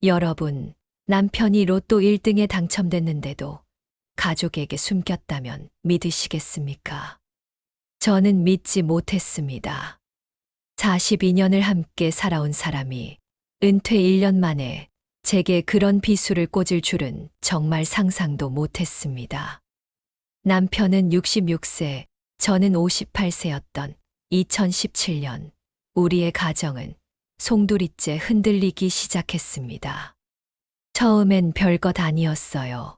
여러분, 남편이 로또 1등에 당첨됐는데도 가족에게 숨겼다면 믿으시겠습니까? 저는 믿지 못했습니다. 42년을 함께 살아온 사람이 은퇴 1년 만에 제게 그런 비수를 꽂을 줄은 정말 상상도 못했습니다. 남편은 66세, 저는 58세였던 2017년, 우리의 가정은 송두리째 흔들리기 시작했습니다. 처음엔 별것 아니었어요.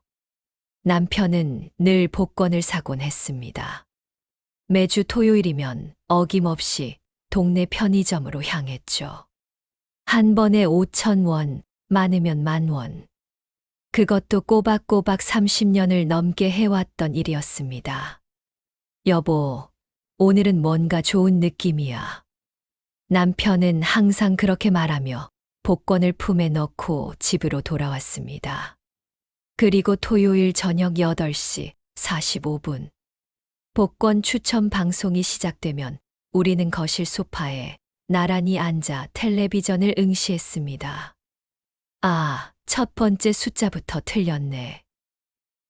남편은 늘 복권을 사곤 했습니다. 매주 토요일이면 어김없이 동네 편의점으로 향했죠. 한 번에 5,000원, 많으면 10,000원. 그것도 꼬박꼬박 30년을 넘게 해왔던 일이었습니다. 여보, 오늘은 뭔가 좋은 느낌이야. 남편은 항상 그렇게 말하며 복권을 품에 넣고 집으로 돌아왔습니다. 그리고 토요일 저녁 8시 45분. 복권 추첨 방송이 시작되면 우리는 거실 소파에 나란히 앉아 텔레비전을 응시했습니다. 아, 첫 번째 숫자부터 틀렸네.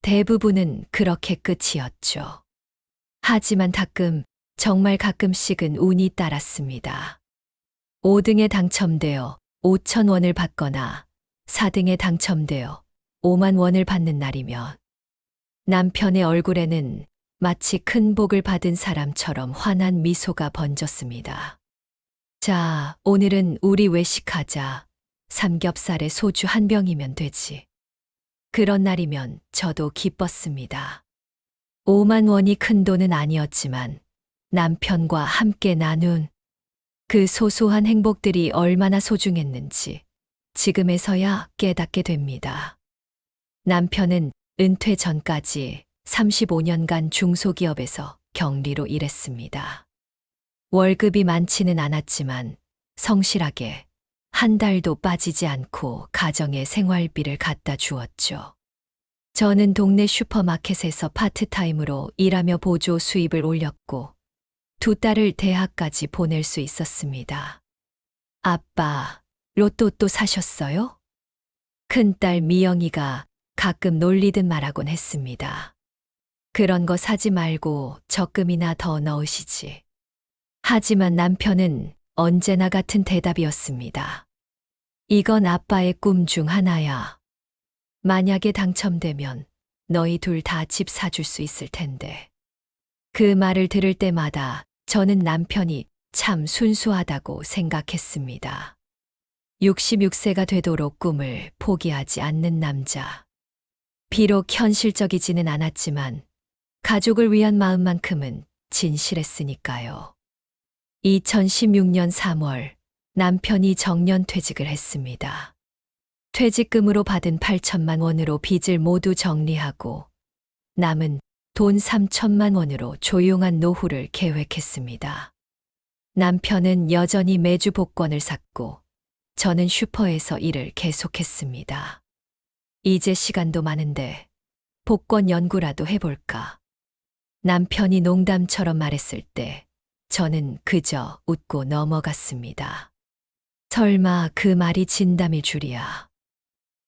대부분은 그렇게 끝이었죠. 하지만 정말 가끔씩은 운이 따랐습니다. 5등에 당첨되어 5,000원을 받거나 4등에 당첨되어 5만 원을 받는 날이면 남편의 얼굴에는 마치 큰 복을 받은 사람처럼 환한 미소가 번졌습니다. 자, 오늘은 우리 외식하자. 삼겹살에 소주 한 병이면 되지. 그런 날이면 저도 기뻤습니다. 5만 원이 큰 돈은 아니었지만 남편과 함께 나눈 그 소소한 행복들이 얼마나 소중했는지 지금에서야 깨닫게 됩니다. 남편은 은퇴 전까지 35년간 중소기업에서 경리로 일했습니다. 월급이 많지는 않았지만 성실하게 한 달도 빠지지 않고 가정에 생활비를 갖다 주었죠. 저는 동네 슈퍼마켓에서 파트타임으로 일하며 보조 수입을 올렸고 두 딸을 대학까지 보낼 수 있었습니다. 아빠, 로또 또 사셨어요? 큰딸 미영이가 가끔 놀리듯 말하곤 했습니다. 그런 거 사지 말고 적금이나 더 넣으시지. 하지만 남편은 언제나 같은 대답이었습니다. 이건 아빠의 꿈 중 하나야. 만약에 당첨되면 너희 둘 다 집 사줄 수 있을 텐데. 그 말을 들을 때마다 저는 남편이 참 순수하다고 생각했습니다. 66세가 되도록 꿈을 포기하지 않는 남자. 비록 현실적이지는 않았지만 가족을 위한 마음만큼은 진실했으니까요. 2016년 3월 남편이 정년퇴직을 했습니다. 퇴직금으로 받은 8천만 원으로 빚을 모두 정리하고 남은 돈 3천만 원으로 조용한 노후를 계획했습니다. 남편은 여전히 매주 복권을 샀고 저는 슈퍼에서 일을 계속했습니다. 이제 시간도 많은데 복권 연구라도 해볼까? 남편이 농담처럼 말했을 때 저는 그저 웃고 넘어갔습니다. 설마 그 말이 진담일 줄이야.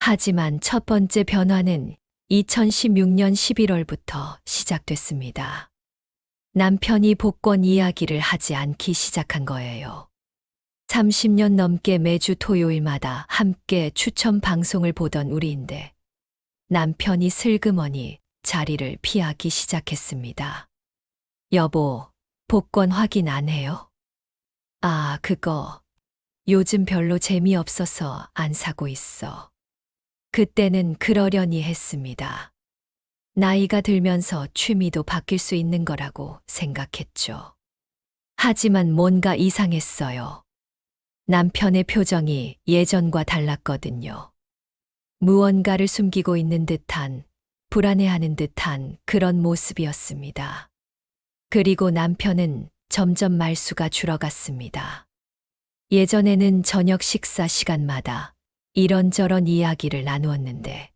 하지만 첫 번째 변화는 2016년 11월부터 시작됐습니다. 남편이 복권 이야기를 하지 않기 시작한 거예요. 30년 넘게 매주 토요일마다 함께 추첨 방송을 보던 우리인데 남편이 슬그머니 자리를 피하기 시작했습니다. 여보, 복권 확인 안 해요? 아, 그거 요즘 별로 재미없어서 안 사고 있어. 그때는 그러려니 했습니다. 나이가 들면서 취미도 바뀔 수 있는 거라고 생각했죠. 하지만 뭔가 이상했어요. 남편의 표정이 예전과 달랐거든요. 무언가를 숨기고 있는 듯한, 불안해하는 듯한 그런 모습이었습니다. 그리고 남편은 점점 말수가 줄어갔습니다. 예전에는 저녁 식사 시간마다 이런저런 이야기를 나누었는데,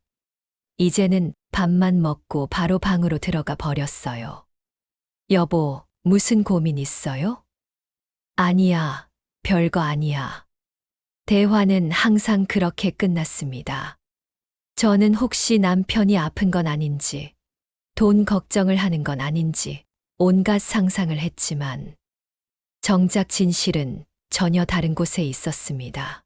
이제는 밥만 먹고 바로 방으로 들어가 버렸어요. 여보, 무슨 고민 있어요? 아니야, 별거 아니야. 대화는 항상 그렇게 끝났습니다. 저는 혹시 남편이 아픈 건 아닌지, 돈 걱정을 하는 건 아닌지 온갖 상상을 했지만 정작 진실은 전혀 다른 곳에 있었습니다.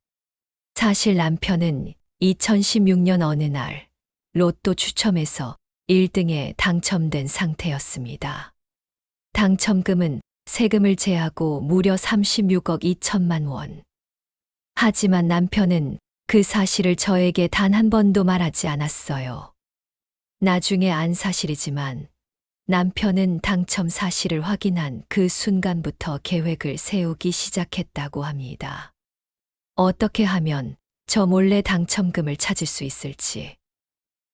사실 남편은 2016년 어느 날 로또 추첨에서 1등에 당첨된 상태였습니다. 당첨금은 세금을 제하고 무려 36억 2천만 원. 하지만 남편은 그 사실을 저에게 단 한 번도 말하지 않았어요. 나중에 안 사실이지만 남편은 당첨 사실을 확인한 그 순간부터 계획을 세우기 시작했다고 합니다. 어떻게 하면 저 몰래 당첨금을 찾을 수 있을지,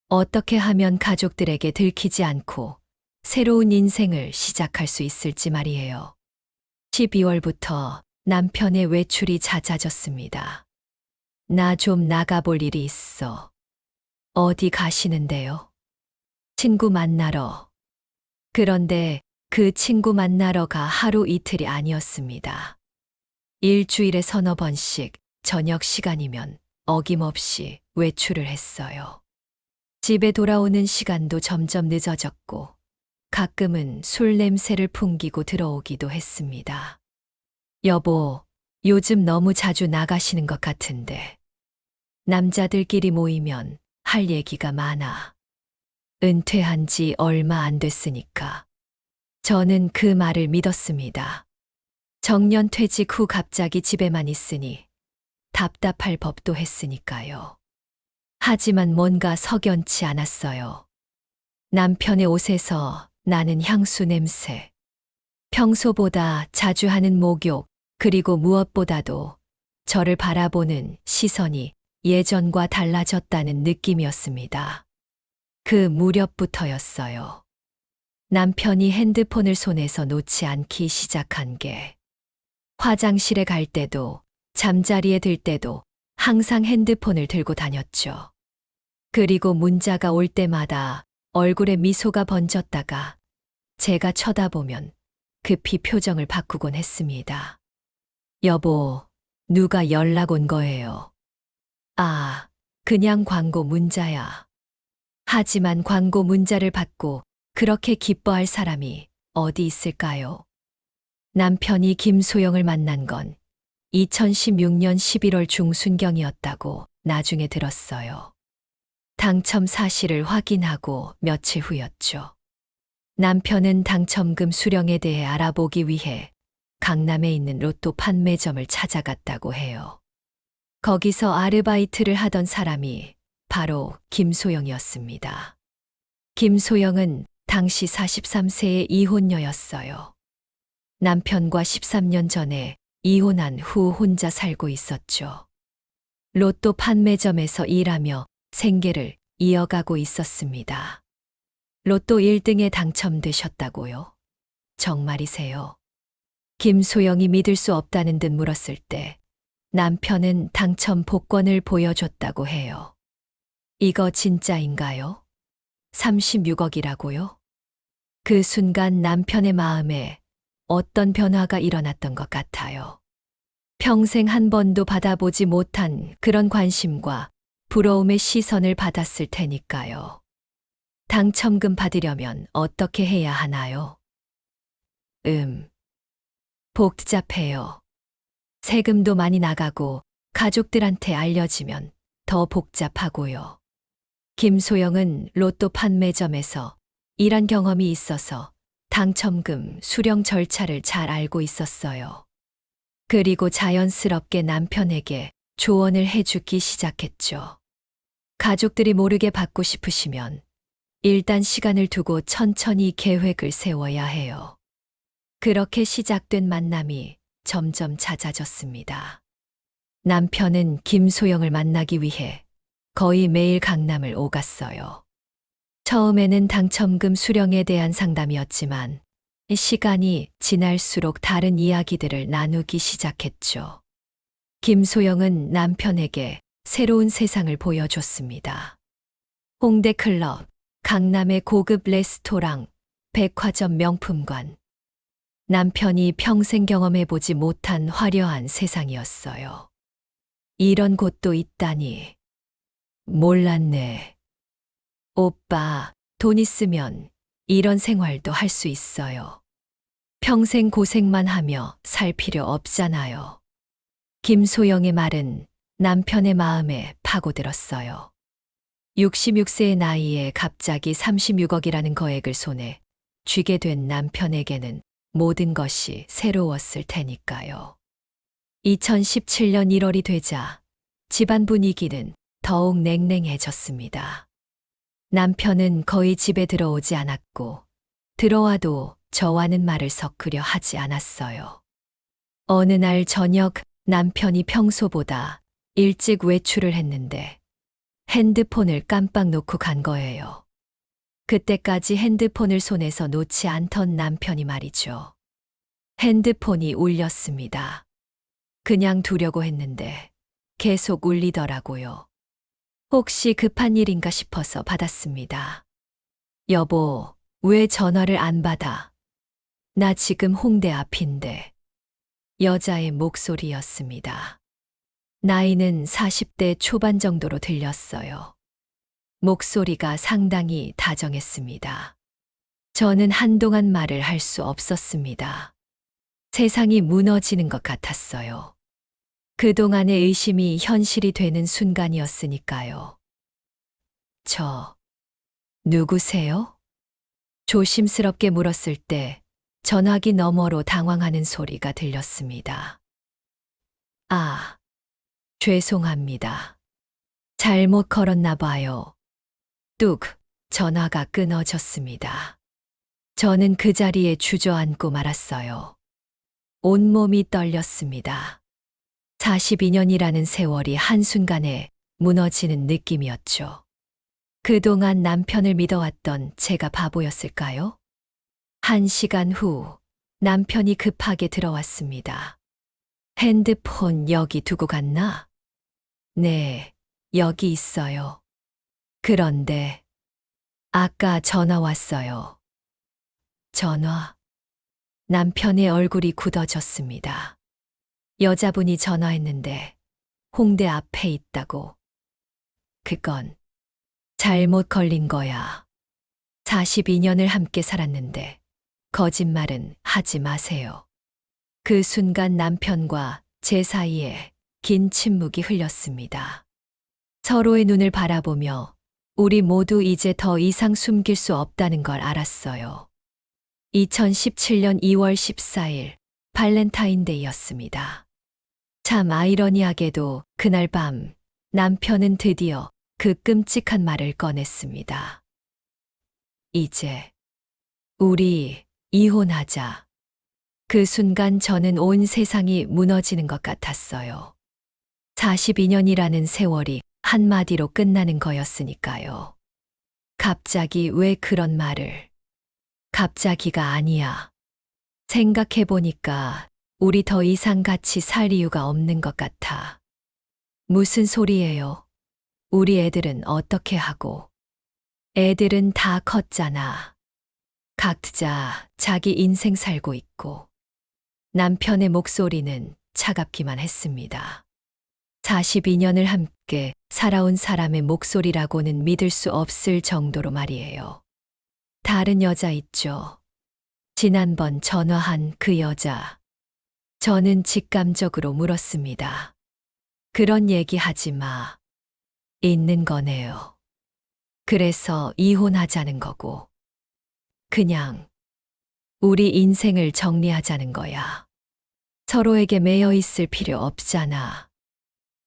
어떻게 하면 가족들에게 들키지 않고 새로운 인생을 시작할 수 있을지 말이에요. 12월부터 남편의 외출이 잦아졌습니다. 나 좀 나가볼 일이 있어. 어디 가시는데요? 친구 만나러. 그런데 그 친구 만나러가 하루 이틀이 아니었습니다. 일주일에 서너 번씩 저녁 시간이면 어김없이 외출을 했어요. 집에 돌아오는 시간도 점점 늦어졌고 가끔은 술 냄새를 풍기고 들어오기도 했습니다. 여보, 요즘 너무 자주 나가시는 것 같은데. 남자들끼리 모이면 할 얘기가 많아. 은퇴한 지 얼마 안 됐으니까. 저는 그 말을 믿었습니다. 정년 퇴직 후 갑자기 집에만 있으니 답답할 법도 했으니까요. 하지만 뭔가 석연치 않았어요. 남편의 옷에서 나는 향수 냄새, 평소보다 자주 하는 목욕, 그리고 무엇보다도 저를 바라보는 시선이 예전과 달라졌다는 느낌이었습니다. 그 무렵부터였어요. 남편이 핸드폰을 손에서 놓지 않기 시작한 게, 화장실에 갈 때도 잠자리에 들 때도 항상 핸드폰을 들고 다녔죠. 그리고 문자가 올 때마다 얼굴에 미소가 번졌다가 제가 쳐다보면 급히 표정을 바꾸곤 했습니다. 여보, 누가 연락 온 거예요? 아, 그냥 광고 문자야. 하지만 광고 문자를 받고 그렇게 기뻐할 사람이 어디 있을까요? 남편이 김소영을 만난 건 2016년 11월 중순경이었다고 나중에 들었어요. 당첨 사실을 확인하고 며칠 후였죠. 남편은 당첨금 수령에 대해 알아보기 위해 강남에 있는 로또 판매점을 찾아갔다고 해요. 거기서 아르바이트를 하던 사람이 바로 김소영이었습니다. 김소영은 당시 43세의 이혼녀였어요. 남편과 13년 전에 이혼한 후 혼자 살고 있었죠. 로또 판매점에서 일하며 생계를 이어가고 있었습니다. 로또 1등에 당첨되셨다고요? 정말이세요? 김소영이 믿을 수 없다는 듯 물었을 때 남편은 당첨 복권을 보여줬다고 해요. 이거 진짜인가요? 36억이라고요? 그 순간 남편의 마음에 어떤 변화가 일어났던 것 같아요. 평생 한 번도 받아보지 못한 그런 관심과 부러움의 시선을 받았을 테니까요. 당첨금 받으려면 어떻게 해야 하나요? 복잡해요. 세금도 많이 나가고 가족들한테 알려지면 더 복잡하고요. 김소영은 로또 판매점에서 일한 경험이 있어서 당첨금 수령 절차를 잘 알고 있었어요. 그리고 자연스럽게 남편에게 조언을 해주기 시작했죠. 가족들이 모르게 받고 싶으시면 일단 시간을 두고 천천히 계획을 세워야 해요. 그렇게 시작된 만남이 점점 잦아졌습니다. 남편은 김소영을 만나기 위해 거의 매일 강남을 오갔어요. 처음에는 당첨금 수령에 대한 상담이었지만 시간이 지날수록 다른 이야기들을 나누기 시작했죠. 김소영은 남편에게 새로운 세상을 보여줬습니다. 홍대 클럽, 강남의 고급 레스토랑, 백화점 명품관. 남편이 평생 경험해보지 못한 화려한 세상이었어요. 이런 곳도 있다니. 몰랐네. 오빠, 돈 있으면 이런 생활도 할 수 있어요. 평생 고생만 하며 살 필요 없잖아요. 김소영의 말은 남편의 마음에 파고들었어요. 66세의 나이에 갑자기 36억이라는 거액을 손에 쥐게 된 남편에게는 모든 것이 새로웠을 테니까요. 2017년 1월이 되자 집안 분위기는 더욱 냉랭해졌습니다. 남편은 거의 집에 들어오지 않았고, 들어와도 저와는 말을 섞으려 하지 않았어요. 어느 날 저녁 남편이 평소보다 일찍 외출을 했는데 핸드폰을 깜빡 놓고 간 거예요. 그때까지 핸드폰을 손에서 놓지 않던 남편이 말이죠. 핸드폰이 울렸습니다. 그냥 두려고 했는데 계속 울리더라고요. 혹시 급한 일인가 싶어서 받았습니다. 여보, 왜 전화를 안 받아? 나 지금 홍대 앞인데. 여자의 목소리였습니다. 나이는 40대 초반 정도로 들렸어요. 목소리가 상당히 다정했습니다. 저는 한동안 말을 할 수 없었습니다. 세상이 무너지는 것 같았어요. 그동안의 의심이 현실이 되는 순간이었으니까요. 누구세요? 조심스럽게 물었을 때 전화기 너머로 당황하는 소리가 들렸습니다. 아, 죄송합니다. 잘못 걸었나 봐요. 뚝, 전화가 끊어졌습니다. 저는 그 자리에 주저앉고 말았어요. 온몸이 떨렸습니다. 42년이라는 세월이 한순간에 무너지는 느낌이었죠. 그동안 남편을 믿어왔던 제가 바보였을까요? 1시간 후 남편이 급하게 들어왔습니다. 핸드폰 여기 두고 갔나? 네, 여기 있어요. 그런데 아까 전화 왔어요. 전화? 남편의 얼굴이 굳어졌습니다. 여자분이 전화했는데 홍대 앞에 있다고. 그건 잘못 걸린 거야. 42년을 함께 살았는데 거짓말은 하지 마세요. 그 순간 남편과 제 사이에 긴 침묵이 흘렸습니다. 서로의 눈을 바라보며 우리 모두 이제 더 이상 숨길 수 없다는 걸 알았어요. 2017년 2월 14일 발렌타인데이였습니다. 참 아이러니하게도 그날 밤 남편은 드디어 그 끔찍한 말을 꺼냈습니다. 이제 우리 이혼하자. 그 순간 저는 온 세상이 무너지는 것 같았어요. 42년이라는 세월이 한마디로 끝나는 거였으니까요. 갑자기 왜 그런 말을? 갑자기가 아니야. 생각해보니까 우리 더 이상 같이 살 이유가 없는 것 같아. 무슨 소리예요? 우리 애들은 어떻게 하고? 애들은 다 컸잖아. 각자 자기 인생 살고 있고. 남편의 목소리는 차갑기만 했습니다. 42년을 함께 살아온 사람의 목소리라고는 믿을 수 없을 정도로 말이에요. 다른 여자 있죠. 지난번 전화한 그 여자. 저는 직감적으로 물었습니다. 그런 얘기 하지 마. 있는 거네요. 그래서 이혼하자는 거고. 그냥 우리 인생을 정리하자는 거야. 서로에게 매여 있을 필요 없잖아.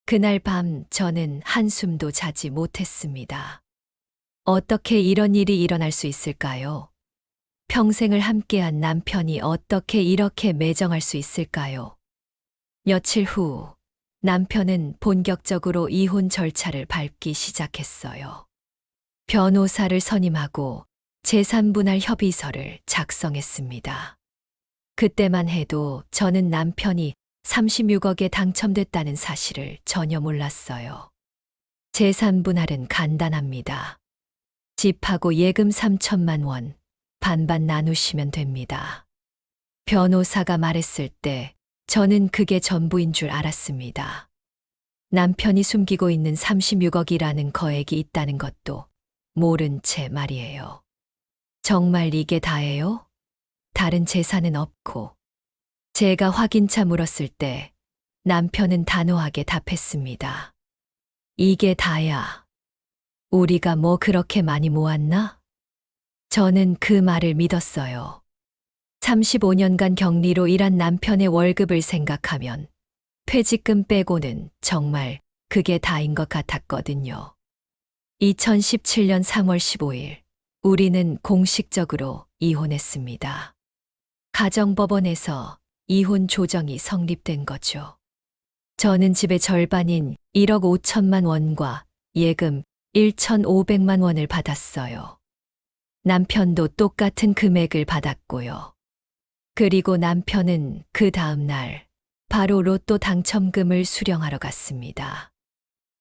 그날 밤 저는 한숨도 자지 못했습니다. 어떻게 이런 일이 일어날 수 있을까요? 평생을 함께한 남편이 어떻게 이렇게 매정할 수 있을까요? 며칠 후 남편은 본격적으로 이혼 절차를 밟기 시작했어요. 변호사를 선임하고 재산분할 협의서를 작성했습니다. 그때만 해도 저는 남편이 36억에 당첨됐다는 사실을 전혀 몰랐어요. 재산분할은 간단합니다. 집하고 예금 3천만 원, 반반 나누시면 됩니다. 변호사가 말했을 때 저는 그게 전부인 줄 알았습니다. 남편이 숨기고 있는 36억이라는 거액이 있다는 것도 모른 채 말이에요. 정말 이게 다예요? 다른 재산은 없고. 제가 확인차 물었을 때 남편은 단호하게 답했습니다. 이게 다야. 우리가 뭐 그렇게 많이 모았나? 저는 그 말을 믿었어요. 35년간 격리로 일한 남편의 월급을 생각하면 퇴직금 빼고는 정말 그게 다인 것 같았거든요. 2017년 3월 15일, 우리는 공식적으로 이혼했습니다. 가정법원에서 이혼 조정이 성립된 거죠. 저는 집의 절반인 1억 5천만 원과 예금 1,500만 원을 받았어요. 남편도 똑같은 금액을 받았고요. 그리고 남편은 그 다음 날 바로 로또 당첨금을 수령하러 갔습니다.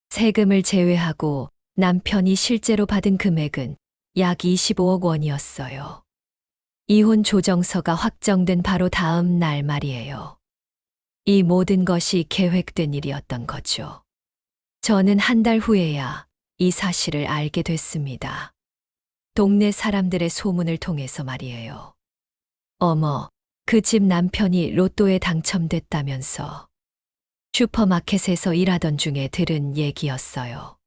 세금을 제외하고 남편이 실제로 받은 금액은 약 25억 원이었어요. 이혼 조정서가 확정된 바로 다음 날 말이에요. 이 모든 것이 계획된 일이었던 거죠. 저는 한 달 후에야 이 사실을 알게 됐습니다. 동네 사람들의 소문을 통해서 말이에요. 어머, 그 집 남편이 로또에 당첨됐다면서. 슈퍼마켓에서 일하던 중에 들은 얘기였어요.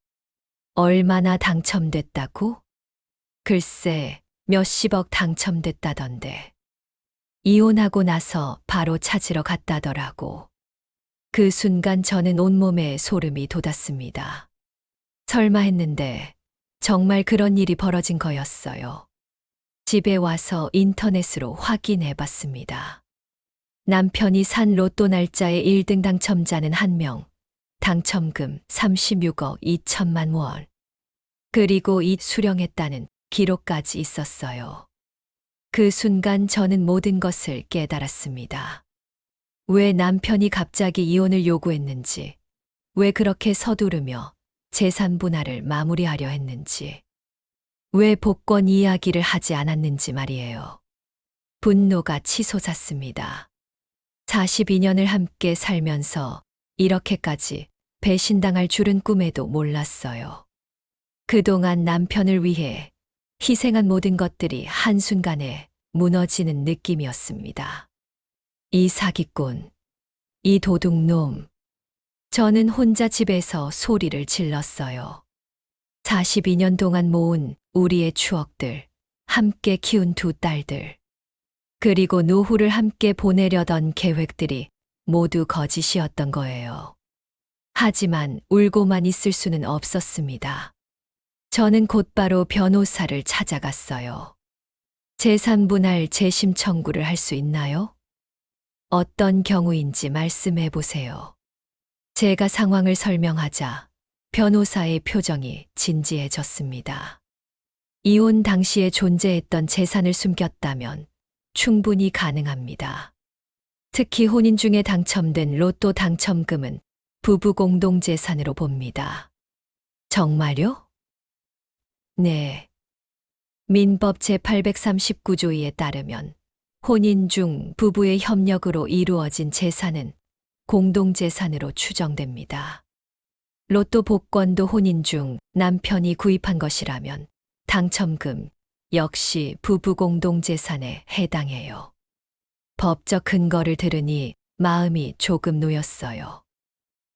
얼마나 당첨됐다고? 글쎄, 몇십억 당첨됐다던데. 이혼하고 나서 바로 찾으러 갔다더라고. 그 순간 저는 온몸에 소름이 돋았습니다. 설마 했는데 정말 그런 일이 벌어진 거였어요. 집에 와서 인터넷으로 확인해 봤습니다. 남편이 산 로또 날짜의 1등 당첨자는 1명, 당첨금 36억 2천만 원. 그리고 이 수령했다는 기록까지 있었어요. 그 순간 저는 모든 것을 깨달았습니다. 왜 남편이 갑자기 이혼을 요구했는지, 왜 그렇게 서두르며 재산 분할을 마무리하려 했는지, 왜 복권 이야기를 하지 않았는지 말이에요. 분노가 치솟았습니다. 42년을 함께 살면서 이렇게까지 배신당할 줄은 꿈에도 몰랐어요. 그동안 남편을 위해 희생한 모든 것들이 한순간에 무너지는 느낌이었습니다. 이 사기꾼, 이 도둑놈. 저는 혼자 집에서 소리를 질렀어요. 42년 동안 모은 우리의 추억들, 함께 키운 두 딸들, 그리고 노후를 함께 보내려던 계획들이 모두 거짓이었던 거예요. 하지만 울고만 있을 수는 없었습니다. 저는 곧바로 변호사를 찾아갔어요. 재산 분할 재심 청구를 할 수 있나요? 어떤 경우인지 말씀해 보세요. 제가 상황을 설명하자 변호사의 표정이 진지해졌습니다. 이혼 당시에 존재했던 재산을 숨겼다면 충분히 가능합니다. 특히 혼인 중에 당첨된 로또 당첨금은 부부 공동 재산으로 봅니다. 정말요? 네. 민법 제839조에 따르면 혼인 중 부부의 협력으로 이루어진 재산은 공동재산으로 추정됩니다. 로또 복권도 혼인 중 남편이 구입한 것이라면 당첨금 역시 부부 공동재산에 해당해요. 법적 근거를 들으니 마음이 조금 놓였어요.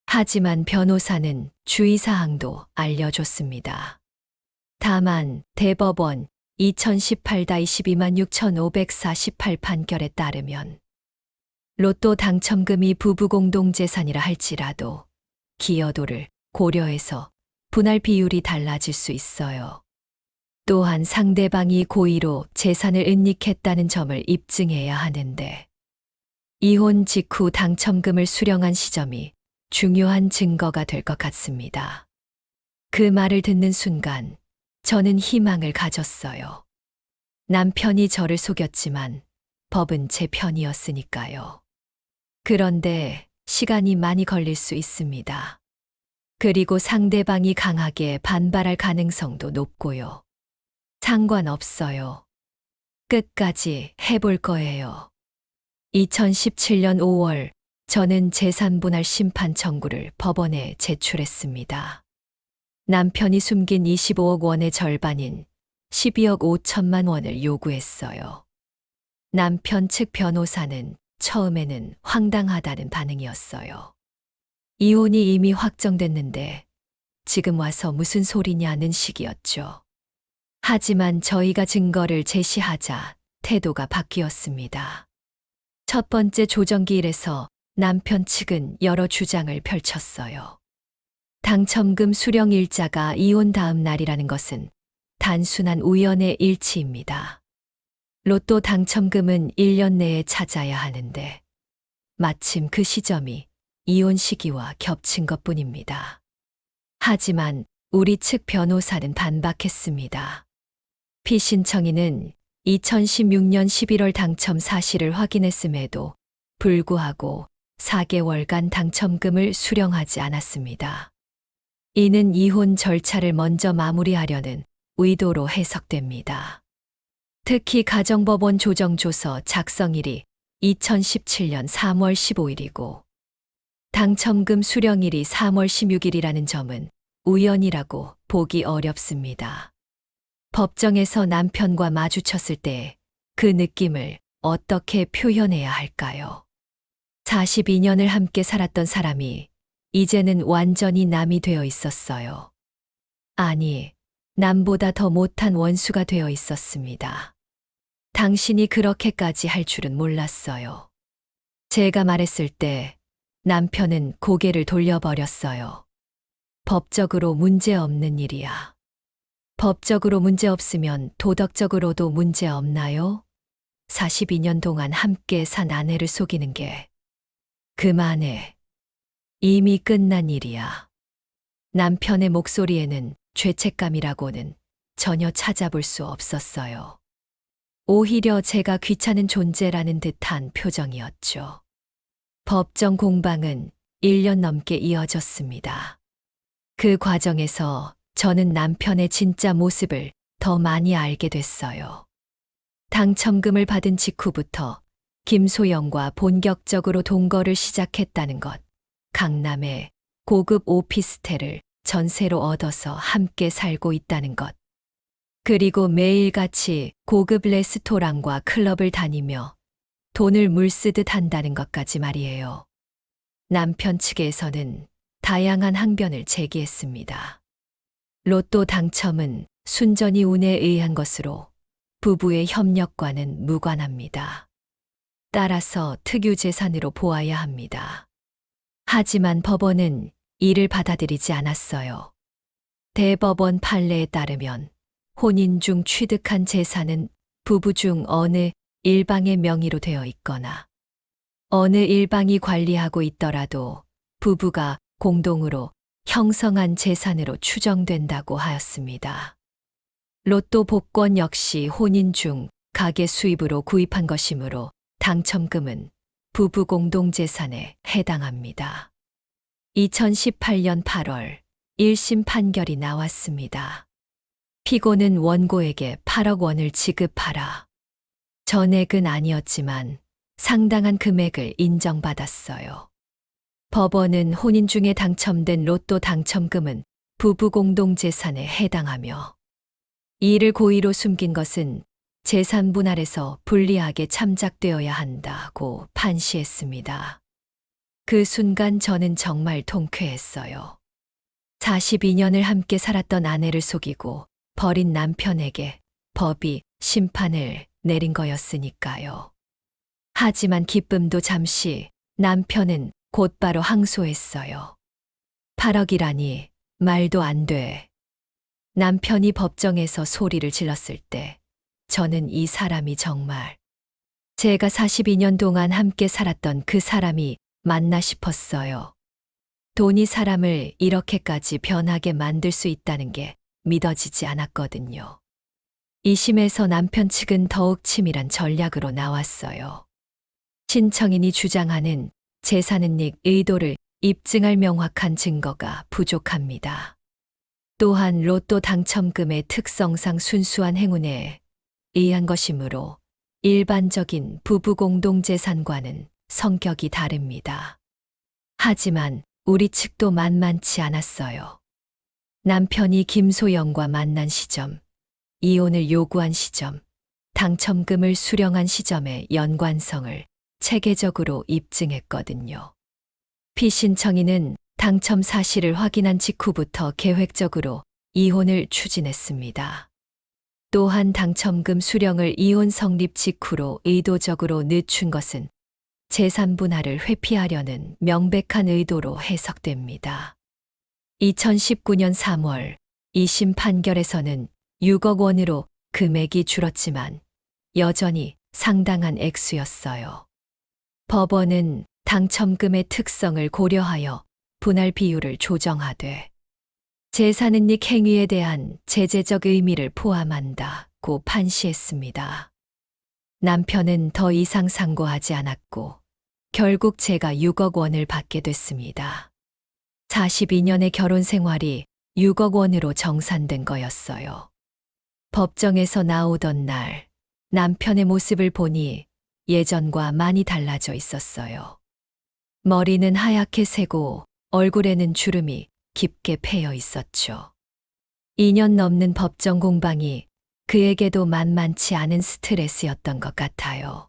하지만 변호사는 주의사항도 알려줬습니다. 다만 대법원 2018-126,548 판결에 따르면 로또 당첨금이 부부 공동재산이라 할지라도 기여도를 고려해서 분할 비율이 달라질 수 있어요. 또한 상대방이 고의로 재산을 은닉했다는 점을 입증해야 하는데 이혼 직후 당첨금을 수령한 시점이 중요한 증거가 될 것 같습니다. 그 말을 듣는 순간 저는 희망을 가졌어요. 남편이 저를 속였지만 법은 제 편이었으니까요. 그런데 시간이 많이 걸릴 수 있습니다. 그리고 상대방이 강하게 반발할 가능성도 높고요. 상관없어요. 끝까지 해볼 거예요. 2017년 5월 저는 재산분할 심판 청구를 법원에 제출했습니다. 남편이 숨긴 25억 원의 절반인 12억 5천만 원을 요구했어요. 남편 측 변호사는 처음에는 황당하다는 반응이었어요. 이혼이 이미 확정됐는데 지금 와서 무슨 소리냐는 식이었죠. 하지만 저희가 증거를 제시하자 태도가 바뀌었습니다. 첫 번째 조정기일에서 남편 측은 여러 주장을 펼쳤어요. 당첨금 수령 일자가 이혼 다음 날이라는 것은 단순한 우연의 일치입니다. 로또 당첨금은 1년 내에 찾아야 하는데 마침 그 시점이 이혼 시기와 겹친 것뿐입니다. 하지만 우리 측 변호사는 반박했습니다. 피신청인은 2016년 11월 당첨 사실을 확인했음에도 불구하고 4개월간 당첨금을 수령하지 않았습니다. 이는 이혼 절차를 먼저 마무리하려는 의도로 해석됩니다. 특히 가정법원 조정조서 작성일이 2017년 3월 15일이고 당첨금 수령일이 3월 16일이라는 점은 우연이라고 보기 어렵습니다. 법정에서 남편과 마주쳤을 때 그 느낌을 어떻게 표현해야 할까요? 42년을 함께 살았던 사람이 이제는 완전히 남이 되어 있었어요. 아니, 남보다 더 못한 원수가 되어 있었습니다. 당신이 그렇게까지 할 줄은 몰랐어요. 제가 말했을 때 남편은 고개를 돌려버렸어요. 법적으로 문제 없는 일이야. 법적으로 문제 없으면 도덕적으로도 문제 없나요? 42년 동안 함께 산 아내를 속이는 게 그만해. 이미 끝난 일이야. 남편의 목소리에는 죄책감이라고는 전혀 찾아볼 수 없었어요. 오히려 제가 귀찮은 존재라는 듯한 표정이었죠. 법정 공방은 1년 넘게 이어졌습니다. 그 과정에서 저는 남편의 진짜 모습을 더 많이 알게 됐어요. 당첨금을 받은 직후부터 김소영과 본격적으로 동거를 시작했다는 것, 강남에 고급 오피스텔을 전세로 얻어서 함께 살고 있다는 것, 그리고 매일같이 고급 레스토랑과 클럽을 다니며 돈을 물쓰듯 한다는 것까지 말이에요. 남편 측에서는 다양한 항변을 제기했습니다. 로또 당첨은 순전히 운에 의한 것으로 부부의 협력과는 무관합니다. 따라서 특유재산으로 보아야 합니다. 하지만 법원은 이를 받아들이지 않았어요. 대법원 판례에 따르면 혼인 중 취득한 재산은 부부 중 어느 일방의 명의로 되어 있거나 어느 일방이 관리하고 있더라도 부부가 공동으로 형성한 재산으로 추정된다고 하였습니다. 로또 복권 역시 혼인 중 가계 수입으로 구입한 것이므로 당첨금은 부부 공동재산에 해당합니다. 2018년 8월 1심 판결이 나왔습니다. 피고는 원고에게 8억 원을 지급하라. 전액은 아니었지만 상당한 금액을 인정받았어요. 법원은 혼인 중에 당첨된 로또 당첨금은 부부 공동재산에 해당하며 이를 고의로 숨긴 것은 재산 분할에서 불리하게 참작되어야 한다고 판시했습니다. 그 순간 저는 정말 통쾌했어요. 42년을 함께 살았던 아내를 속이고 버린 남편에게 법이 심판을 내린 거였으니까요. 하지만 기쁨도 잠시, 남편은 곧바로 항소했어요. 8억이라니 말도 안 돼. 남편이 법정에서 소리를 질렀을 때 저는 이 사람이 정말 제가 42년 동안 함께 살았던 그 사람이 맞나 싶었어요. 돈이 사람을 이렇게까지 변하게 만들 수 있다는 게 믿어지지 않았거든요. 2심에서 남편 측은 더욱 치밀한 전략으로 나왔어요. 신청인이 주장하는 재산은닉 의도를 입증할 명확한 증거가 부족합니다. 또한 로또 당첨금의 특성상 순수한 행운에 의한 것이므로 일반적인 부부 공동재산과는 성격이 다릅니다. 하지만 우리 측도 만만치 않았어요. 남편이 김소영과 만난 시점, 이혼을 요구한 시점, 당첨금을 수령한 시점의 연관성을 체계적으로 입증했거든요. 피신청인은 당첨 사실을 확인한 직후부터 계획적으로 이혼을 추진했습니다. 또한 당첨금 수령을 이혼 성립 직후로 의도적으로 늦춘 것은 재산 분할을 회피하려는 명백한 의도로 해석됩니다. 2019년 3월 2심 판결에서는 6억 원으로 금액이 줄었지만 여전히 상당한 액수였어요. 법원은 당첨금의 특성을 고려하여 분할 비율을 조정하되 재산은닉 행위에 대한 제재적 의미를 포함한다고 판시했습니다. 남편은 더 이상 상고하지 않았고 결국 제가 6억 원을 받게 됐습니다. 42년의 결혼 생활이 6억 원으로 정산된 거였어요. 법정에서 나오던 날 남편의 모습을 보니 예전과 많이 달라져 있었어요. 머리는 하얗게 새고 얼굴에는 주름이 깊게 패여 있었죠. 2년 넘는 법정 공방이 그에게도 만만치 않은 스트레스였던 것 같아요.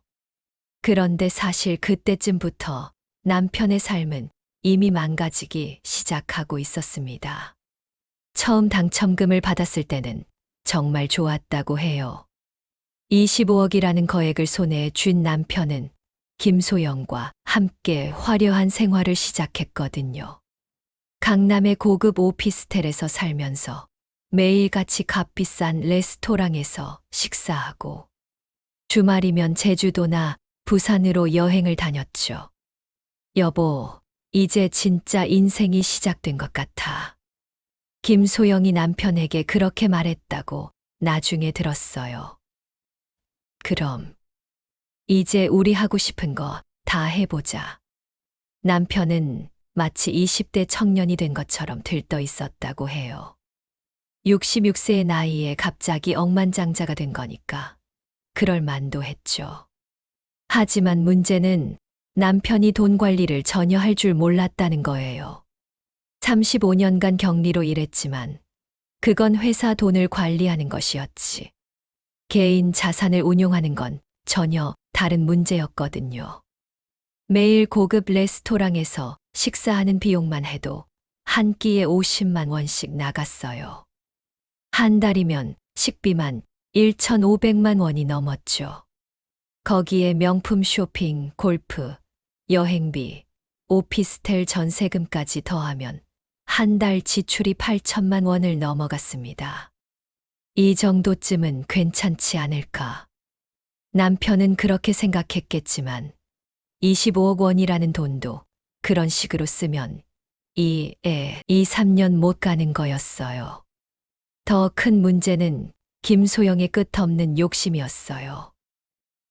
그런데 사실 그때쯤부터 남편의 삶은 이미 망가지기 시작하고 있었습니다. 처음 당첨금을 받았을 때는 정말 좋았다고 해요. 25억이라는 거액을 손에 쥔 남편은 김소영과 함께 화려한 생활을 시작했거든요. 강남의 고급 오피스텔에서 살면서 매일같이 값비싼 레스토랑에서 식사하고 주말이면 제주도나 부산으로 여행을 다녔죠. 여보, 이제 진짜 인생이 시작된 것 같아. 김소영이 남편에게 그렇게 말했다고 나중에 들었어요. 그럼 이제 우리 하고 싶은 거 다 해보자. 남편은 마치 20대 청년이 된 것처럼 들떠 있었다고 해요. 66세의 나이에 갑자기 억만장자가 된 거니까 그럴 만도 했죠. 하지만 문제는 남편이 돈 관리를 전혀 할 줄 몰랐다는 거예요. 35년간 격리로 일했지만 그건 회사 돈을 관리하는 것이었지. 개인 자산을 운용하는 건 전혀 다른 문제였거든요. 매일 고급 레스토랑에서 식사하는 비용만 해도 한 끼에 50만 원씩 나갔어요. 한 달이면 식비만 1,500만 원이 넘었죠. 거기에 명품 쇼핑, 골프, 여행비, 오피스텔 전세금까지 더하면 한 달 지출이 8천만 원을 넘어갔습니다. 이 정도쯤은 괜찮지 않을까. 남편은 그렇게 생각했겠지만 25억 원이라는 돈도 그런 식으로 쓰면 2, 3년 못 가는 거였어요. 더 큰 문제는 김소영의 끝없는 욕심이었어요.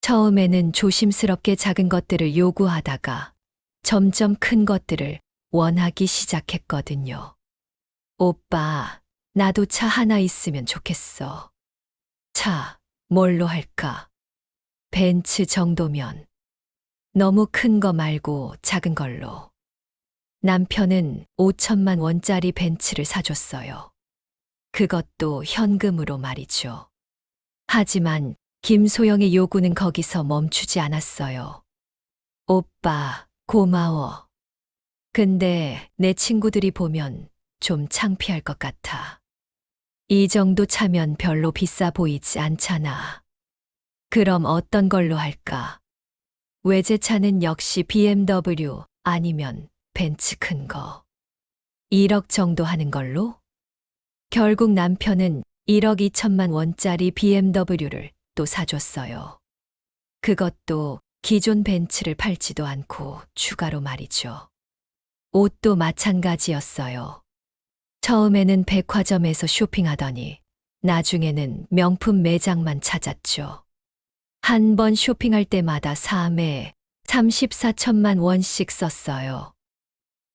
처음에는 조심스럽게 작은 것들을 요구하다가 점점 큰 것들을 원하기 시작했거든요. 오빠, 나도 차 하나 있으면 좋겠어. 차, 뭘로 할까? 벤츠 정도면. 너무 큰 거 말고 작은 걸로. 남편은 5천만 원짜리 벤츠를 사줬어요. 그것도 현금으로 말이죠. 하지만 김소영의 요구는 거기서 멈추지 않았어요. 오빠, 고마워. 근데 내 친구들이 보면 좀 창피할 것 같아. 이 정도 차면 별로 비싸 보이지 않잖아. 그럼 어떤 걸로 할까? 외제차는 역시 BMW 아니면 벤츠 큰 거. 1억 정도 하는 걸로? 결국 남편은 1억 2천만 원짜리 BMW를 또 사줬어요. 그것도 기존 벤츠를 팔지도 않고 추가로 말이죠. 옷도 마찬가지였어요. 처음에는 백화점에서 쇼핑하더니 나중에는 명품 매장만 찾았죠. 한 번 쇼핑할 때마다 3회 34천만 원씩 썼어요.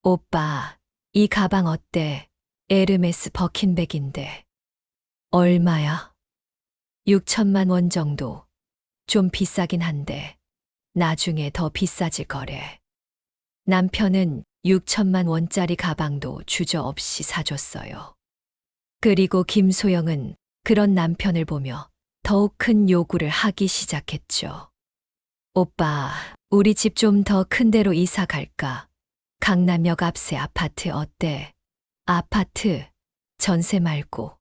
오빠, 이 가방 어때? 에르메스 버킨백인데. 얼마야? 6천만 원 정도. 좀 비싸긴 한데. 나중에 더 비싸질 거래. 남편은 6천만 원짜리 가방도 주저없이 사줬어요. 그리고 김소영은 그런 남편을 보며 더욱 큰 요구를 하기 시작했죠. 오빠, 우리 집 좀 더 큰 데로 이사 갈까? 강남역 앞세 아파트 어때? 아파트, 전세 말고.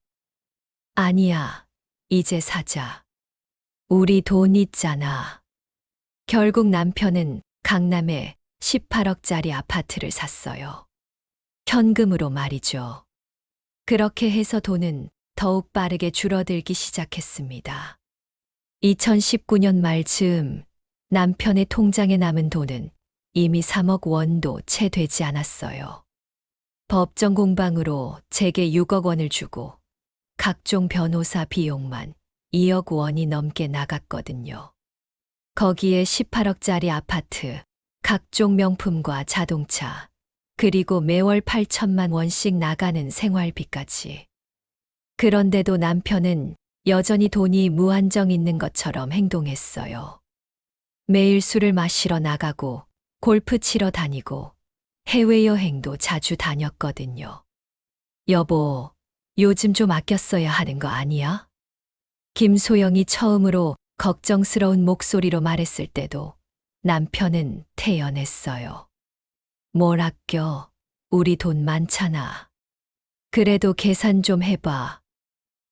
아니야, 이제 사자. 우리 돈 있잖아. 결국 남편은 강남에 18억짜리 아파트를 샀어요. 현금으로 말이죠. 그렇게 해서 돈은 더욱 빠르게 줄어들기 시작했습니다. 2019년 말 즈음 남편의 통장에 남은 돈은 이미 3억 원도 채 되지 않았어요. 법정 공방으로 제게 6억 원을 주고 각종 변호사 비용만 2억 원이 넘게 나갔거든요. 거기에 18억짜리 아파트, 각종 명품과 자동차, 그리고 매월 8천만 원씩 나가는 생활비까지. 그런데도 남편은 여전히 돈이 무한정 있는 것처럼 행동했어요. 매일 술을 마시러 나가고 골프 치러 다니고 해외여행도 자주 다녔거든요. 여보, 요즘 좀 아껴 써야 하는 거 아니야? 김소영이 처음으로 걱정스러운 목소리로 말했을 때도 남편은 태연했어요. 뭘 아껴? 우리 돈 많잖아. 그래도 계산 좀 해봐.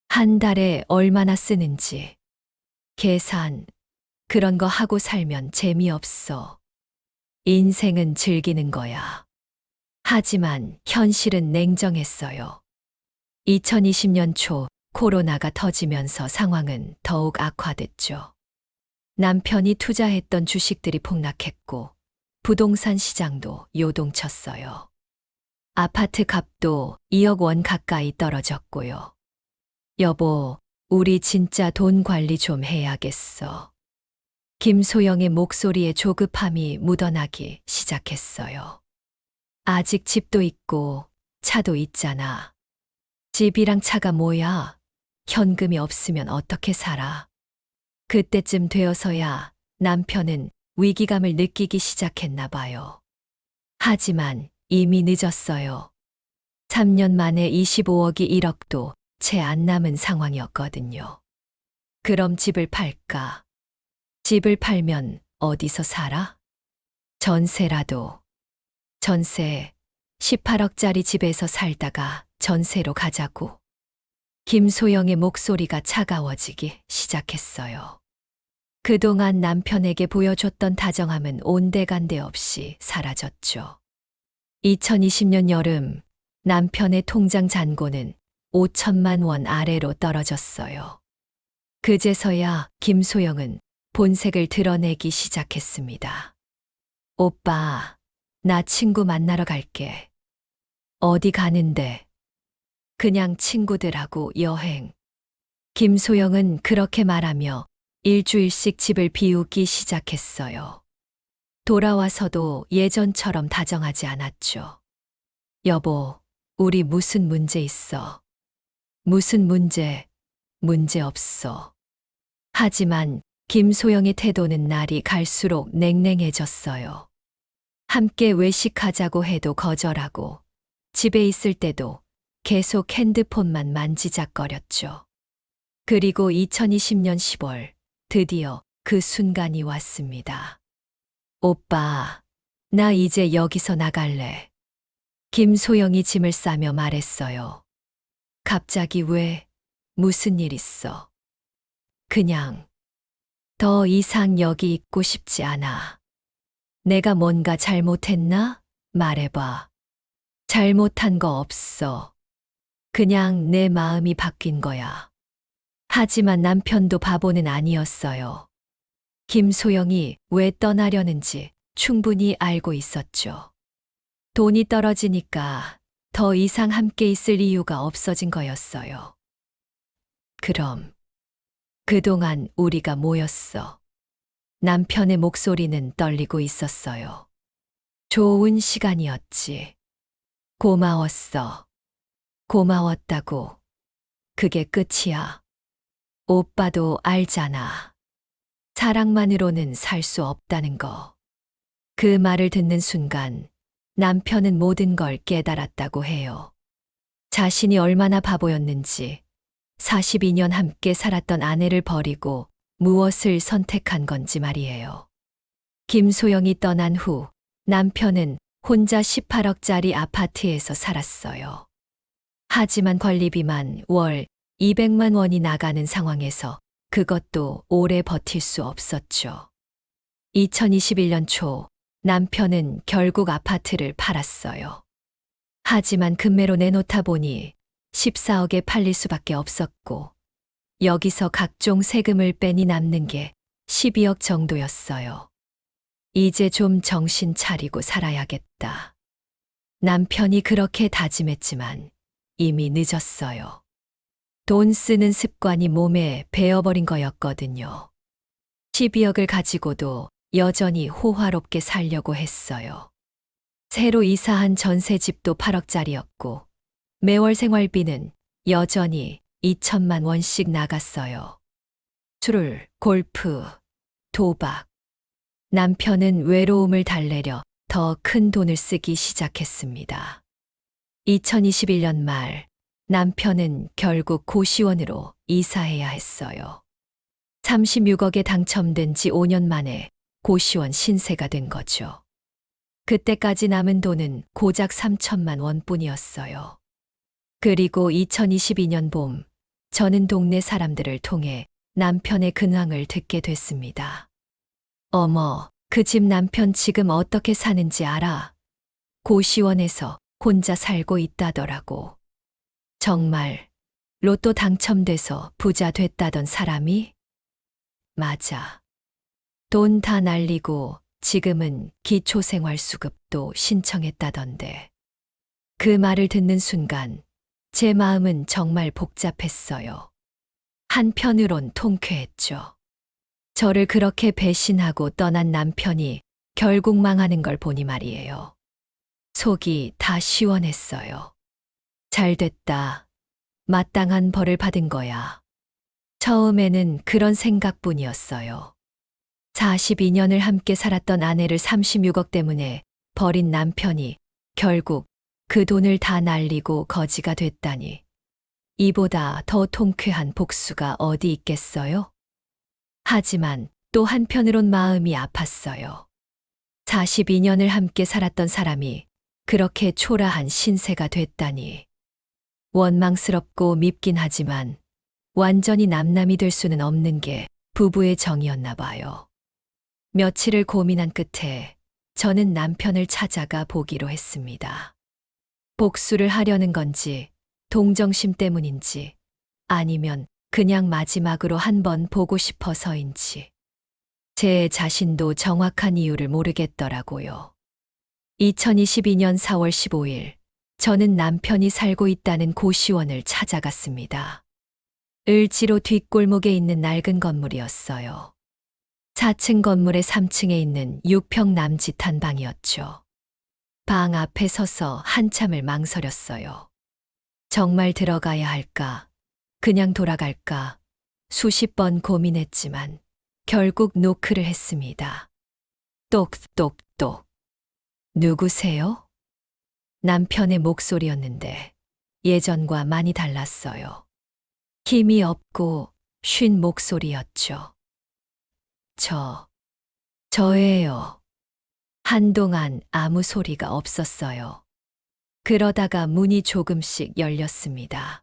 한 달에 얼마나 쓰는지. 계산, 그런 거 하고 살면 재미없어. 인생은 즐기는 거야. 하지만 현실은 냉정했어요. 2020년 초 코로나가 터지면서 상황은 더욱 악화됐죠. 남편이 투자했던 주식들이 폭락했고 부동산 시장도 요동쳤어요. 아파트 값도 2억 원 가까이 떨어졌고요. 여보, 우리 진짜 돈 관리 좀 해야겠어. 김소영의 목소리에 조급함이 묻어나기 시작했어요. 아직 집도 있고 차도 있잖아. 집이랑 차가 뭐야? 현금이 없으면 어떻게 살아? 그때쯤 되어서야 남편은 위기감을 느끼기 시작했나 봐요. 하지만 이미 늦었어요. 3년 만에 25억이 1억도 채 안 남은 상황이었거든요. 그럼 집을 팔까? 집을 팔면 어디서 살아? 전세라도. 전세, 18억짜리 집에서 살다가 전세로 가자고. 김소영의 목소리가 차가워지기 시작했어요. 그동안 남편에게 보여줬던 다정함은 온데간데 없이 사라졌죠. 2020년 여름 남편의 통장 잔고는 5천만 원 아래로 떨어졌어요. 그제서야 김소영은 본색을 드러내기 시작했습니다. 오빠, 나 친구 만나러 갈게. 어디 가는데? 그냥 친구들하고 여행. 김소영은 그렇게 말하며 일주일씩 집을 비우기 시작했어요. 돌아와서도 예전처럼 다정하지 않았죠. 여보, 우리 무슨 문제 있어? 무슨 문제? 문제 없어. 하지만 김소영의 태도는 날이 갈수록 냉랭해졌어요. 함께 외식하자고 해도 거절하고 집에 있을 때도 계속 핸드폰만 만지작거렸죠. 그리고 2020년 10월 드디어 그 순간이 왔습니다. 오빠, 나 이제 여기서 나갈래. 김소영이 짐을 싸며 말했어요. 갑자기 왜? 무슨 일 있어? 그냥 더 이상 여기 있고 싶지 않아. 내가 뭔가 잘못했나? 말해봐. 잘못한 거 없어. 그냥 내 마음이 바뀐 거야. 하지만 남편도 바보는 아니었어요. 김소영이 왜 떠나려는지 충분히 알고 있었죠. 돈이 떨어지니까 더 이상 함께 있을 이유가 없어진 거였어요. 그럼 그동안 우리가 뭐였어? 남편의 목소리는 떨리고 있었어요. 좋은 시간이었지. 고마웠어. 고마웠다고. 그게 끝이야. 오빠도 알잖아. 사랑만으로는 살 수 없다는 거. 그 말을 듣는 순간 남편은 모든 걸 깨달았다고 해요. 자신이 얼마나 바보였는지 42년 함께 살았던 아내를 버리고 무엇을 선택한 건지 말이에요. 김소영이 떠난 후 남편은 혼자 18억짜리 아파트에서 살았어요. 하지만 관리비만 월 200만 원이 나가는 상황에서 그것도 오래 버틸 수 없었죠. 2021년 초 남편은 결국 아파트를 팔았어요. 하지만 금매로 내놓다 보니 14억에 팔릴 수밖에 없었고 여기서 각종 세금을 빼니 남는 게 12억 정도였어요. 이제 좀 정신 차리고 살아야겠다. 남편이 그렇게 다짐했지만 이미 늦었어요. 돈 쓰는 습관이 몸에 배어버린 거였거든요. 12억을 가지고도 여전히 호화롭게 살려고 했어요. 새로 이사한 전세집도 8억짜리였고 매월 생활비는 여전히 2천만 원씩 나갔어요. 술, 골프, 도박. 남편은 외로움을 달래려 더 큰 돈을 쓰기 시작했습니다. 2021년 말 남편은 결국 고시원으로 이사해야 했어요. 36억에 당첨된 지 5년 만에 고시원 신세가 된 거죠. 그때까지 남은 돈은 고작 3천만 원뿐이었어요. 그리고 2022년 봄, 저는 동네 사람들을 통해 남편의 근황을 듣게 됐습니다. 어머, 그 집 남편 지금 어떻게 사는지 알아? 고시원에서 혼자 살고 있다더라고. 정말 로또 당첨돼서 부자 됐다던 사람이? 맞아. 돈 다 날리고 지금은 기초생활수급도 신청했다던데. 그 말을 듣는 순간 제 마음은 정말 복잡했어요. 한편으론 통쾌했죠. 저를 그렇게 배신하고 떠난 남편이 결국 망하는 걸 보니 말이에요. 속이 다 시원했어요. 잘 됐다. 마땅한 벌을 받은 거야. 처음에는 그런 생각뿐이었어요. 42년을 함께 살았던 아내를 36억 때문에 버린 남편이 결국 그 돈을 다 날리고 거지가 됐다니. 이보다 더 통쾌한 복수가 어디 있겠어요? 하지만 또 한편으론 마음이 아팠어요. 42년을 함께 살았던 사람이 그렇게 초라한 신세가 됐다니. 원망스럽고 밉긴 하지만 완전히 남남이 될 수는 없는 게 부부의 정이었나 봐요. 며칠을 고민한 끝에 저는 남편을 찾아가 보기로 했습니다. 복수를 하려는 건지, 동정심 때문인지, 아니면 그냥 마지막으로 한번 보고 싶어서인지. 제 자신도 정확한 이유를 모르겠더라고요. 2022년 4월 15일, 저는 남편이 살고 있다는 고시원을 찾아갔습니다. 을지로 뒷골목에 있는 낡은 건물이었어요. 4층 건물의 3층에 있는 6평 남짓한 방이었죠. 방 앞에 서서 한참을 망설였어요. 정말 들어가야 할까? 그냥 돌아갈까? 수십 번 고민했지만 결국 노크를 했습니다. 똑똑똑. 누구세요? 남편의 목소리였는데 예전과 많이 달랐어요. 힘이 없고 쉰 목소리였죠. 저예요. 한동안 아무 소리가 없었어요. 그러다가 문이 조금씩 열렸습니다.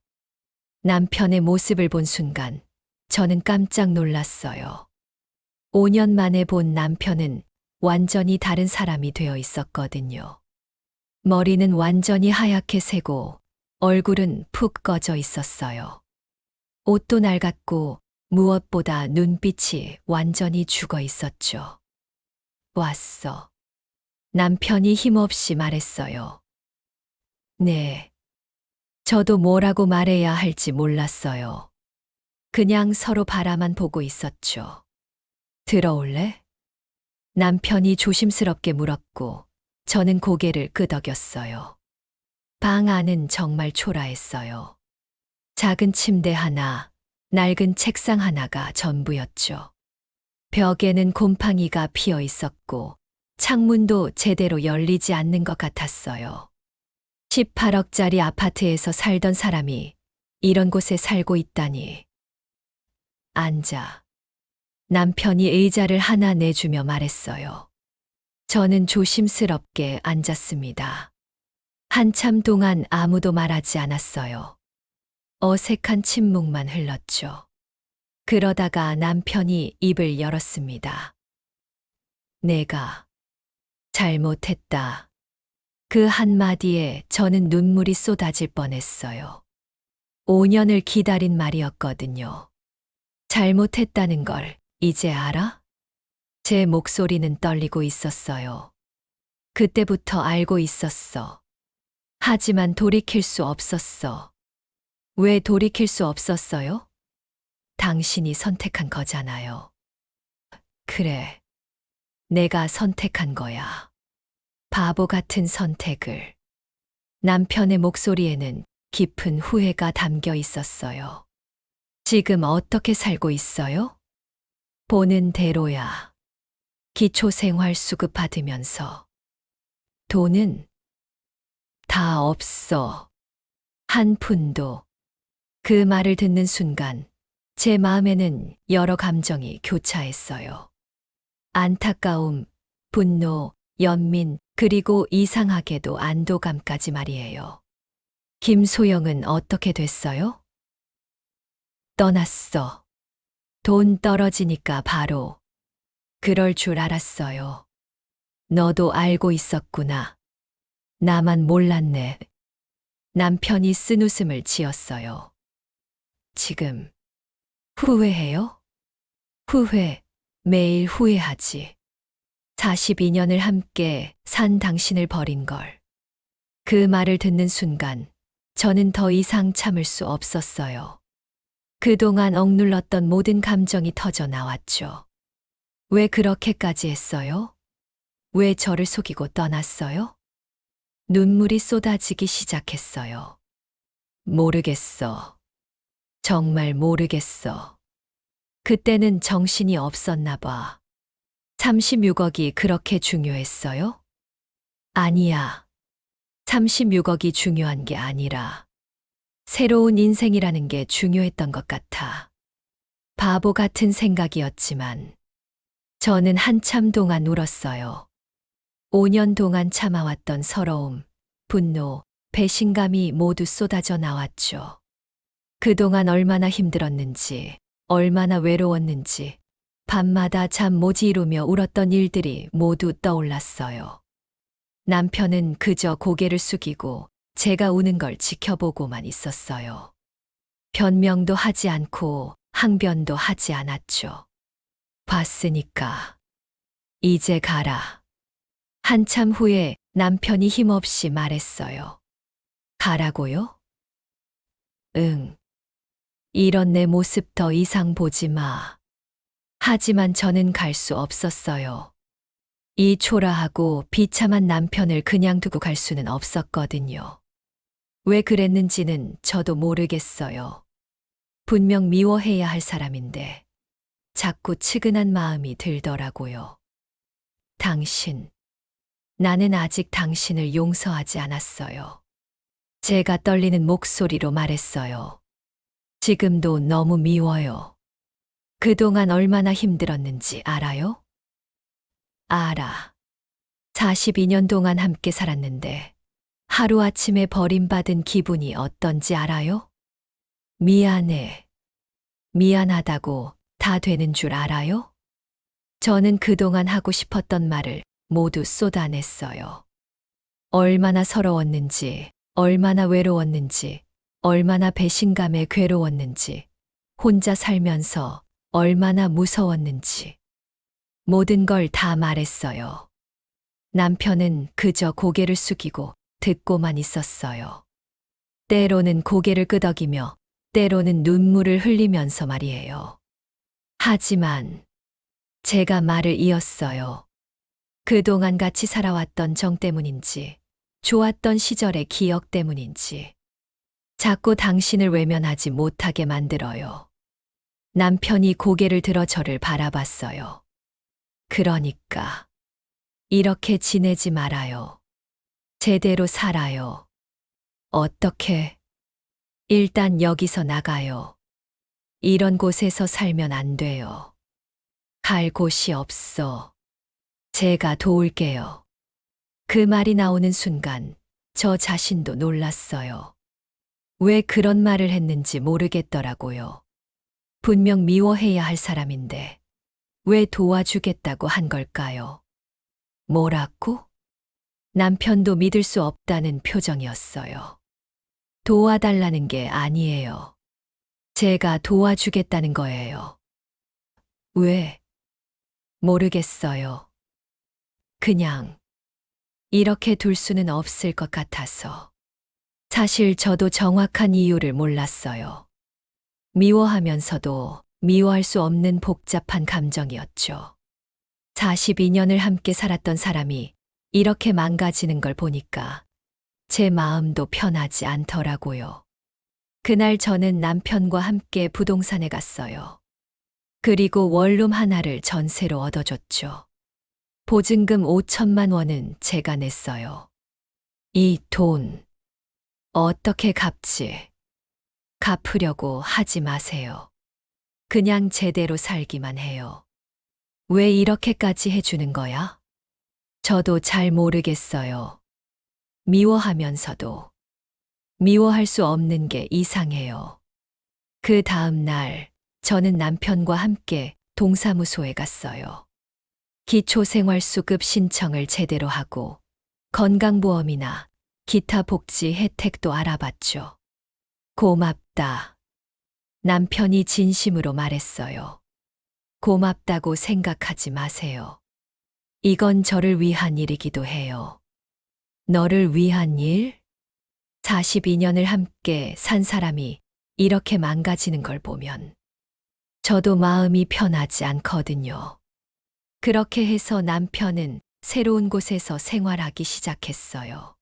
남편의 모습을 본 순간 저는 깜짝 놀랐어요. 5년 만에 본 남편은 완전히 다른 사람이 되어 있었거든요. 머리는 완전히 하얗게 새고 얼굴은 푹 꺼져 있었어요. 옷도 낡았고 무엇보다 눈빛이 완전히 죽어 있었죠. 왔어. 남편이 힘없이 말했어요. 네. 저도 뭐라고 말해야 할지 몰랐어요. 그냥 서로 바라만 보고 있었죠. 들어올래? 남편이 조심스럽게 물었고 저는 고개를 끄덕였어요. 방 안은 정말 초라했어요. 작은 침대 하나, 낡은 책상 하나가 전부였죠. 벽에는 곰팡이가 피어 있었고 창문도 제대로 열리지 않는 것 같았어요. 18억짜리 아파트에서 살던 사람이 이런 곳에 살고 있다니. 앉아. 남편이 의자를 하나 내주며 말했어요. 저는 조심스럽게 앉았습니다. 한참 동안 아무도 말하지 않았어요. 어색한 침묵만 흘렀죠. 그러다가 남편이 입을 열었습니다. 내가 잘못했다. 그 한마디에 저는 눈물이 쏟아질 뻔했어요. 5년을 기다린 말이었거든요. 잘못했다는 걸 이제 알아? 제 목소리는 떨리고 있었어요. 그때부터 알고 있었어. 하지만 돌이킬 수 없었어. 왜 돌이킬 수 없었어요? 당신이 선택한 거잖아요. 그래. 내가 선택한 거야. 바보 같은 선택을. 남편의 목소리에는 깊은 후회가 담겨 있었어요. 지금 어떻게 살고 있어요? 보는 대로야. 기초생활 수급 받으면서. 돈은 다 없어. 한 푼도. 그 말을 듣는 순간 제 마음에는 여러 감정이 교차했어요. 안타까움, 분노, 연민, 그리고 이상하게도 안도감까지 말이에요. 김소영은 어떻게 됐어요? 떠났어. 돈 떨어지니까 바로. 그럴 줄 알았어요. 너도 알고 있었구나. 나만 몰랐네. 남편이 쓴웃음을 지었어요. 지금 후회해요? 후회, 매일 후회하지. 42년을 함께 산 당신을 버린 걸. 그 말을 듣는 순간 저는 더 이상 참을 수 없었어요. 그동안 억눌렀던 모든 감정이 터져 나왔죠. 왜 그렇게까지 했어요? 왜 저를 속이고 떠났어요? 눈물이 쏟아지기 시작했어요. 모르겠어. 정말 모르겠어. 그때는 정신이 없었나 봐. 36억이 그렇게 중요했어요? 아니야. 36억이 중요한 게 아니라 새로운 인생이라는 게 중요했던 것 같아. 바보 같은 생각이었지만 저는 한참 동안 울었어요. 5년 동안 참아왔던 서러움, 분노, 배신감이 모두 쏟아져 나왔죠. 그동안 얼마나 힘들었는지, 얼마나 외로웠는지, 밤마다 잠 못 이루며 울었던 일들이 모두 떠올랐어요. 남편은 그저 고개를 숙이고 제가 우는 걸 지켜보고만 있었어요. 변명도 하지 않고 항변도 하지 않았죠. 봤으니까 이제 가라. 한참 후에 남편이 힘없이 말했어요. 가라고요? 응. 이런 내 모습 더 이상 보지 마. 하지만 저는 갈 수 없었어요. 이 초라하고 비참한 남편을 그냥 두고 갈 수는 없었거든요. 왜 그랬는지는 저도 모르겠어요. 분명 미워해야 할 사람인데 자꾸 측은한 마음이 들더라고요. 당신. 나는 아직 당신을 용서하지 않았어요. 제가 떨리는 목소리로 말했어요. 지금도 너무 미워요. 그동안 얼마나 힘들었는지 알아요? 알아. 42년 동안 함께 살았는데 하루아침에 버림받은 기분이 어떤지 알아요? 미안해. 미안하다고 다 되는 줄 알아요? 저는 그동안 하고 싶었던 말을 모두 쏟아냈어요. 얼마나 서러웠는지, 얼마나 외로웠는지, 얼마나 배신감에 괴로웠는지, 혼자 살면서 얼마나 무서웠는지. 모든 걸 다 말했어요. 남편은 그저 고개를 숙이고 듣고만 있었어요. 때로는 고개를 끄덕이며, 때로는 눈물을 흘리면서 말이에요. 하지만 제가 말을 이었어요. 그동안 같이 살아왔던 정 때문인지, 좋았던 시절의 기억 때문인지, 자꾸 당신을 외면하지 못하게 만들어요. 남편이 고개를 들어 저를 바라봤어요. 그러니까 이렇게 지내지 말아요. 제대로 살아요. 어떻게? 일단 여기서 나가요. 이런 곳에서 살면 안 돼요. 갈 곳이 없어. 제가 도울게요. 그 말이 나오는 순간 저 자신도 놀랐어요. 왜 그런 말을 했는지 모르겠더라고요. 분명 미워해야 할 사람인데 왜 도와주겠다고 한 걸까요? 뭐라고? 남편도 믿을 수 없다는 표정이었어요. 도와달라는 게 아니에요. 제가 도와주겠다는 거예요. 왜? 모르겠어요. 그냥 이렇게 둘 수는 없을 것 같아서. 사실 저도 정확한 이유를 몰랐어요. 미워하면서도 미워할 수 없는 복잡한 감정이었죠. 42년을 함께 살았던 사람이 이렇게 망가지는 걸 보니까 제 마음도 편하지 않더라고요. 그날 저는 남편과 함께 부동산에 갔어요. 그리고 원룸 하나를 전세로 얻어줬죠. 보증금 5천만 원은 제가 냈어요. 이 돈 어떻게 갚지? 갚으려고 하지 마세요. 그냥 제대로 살기만 해요. 왜 이렇게까지 해주는 거야? 저도 잘 모르겠어요. 미워하면서도 미워할 수 없는 게 이상해요. 그 다음 날 저는 남편과 함께 동사무소에 갔어요. 기초생활수급 신청을 제대로 하고 건강보험이나 기타 복지 혜택도 알아봤죠. 고맙다. 남편이 진심으로 말했어요. 고맙다고 생각하지 마세요. 이건 저를 위한 일이기도 해요. 너를 위한 일? 42년을 함께 산 사람이 이렇게 망가지는 걸 보면 저도 마음이 편하지 않거든요. 그렇게 해서 남편은 새로운 곳에서 생활하기 시작했어요.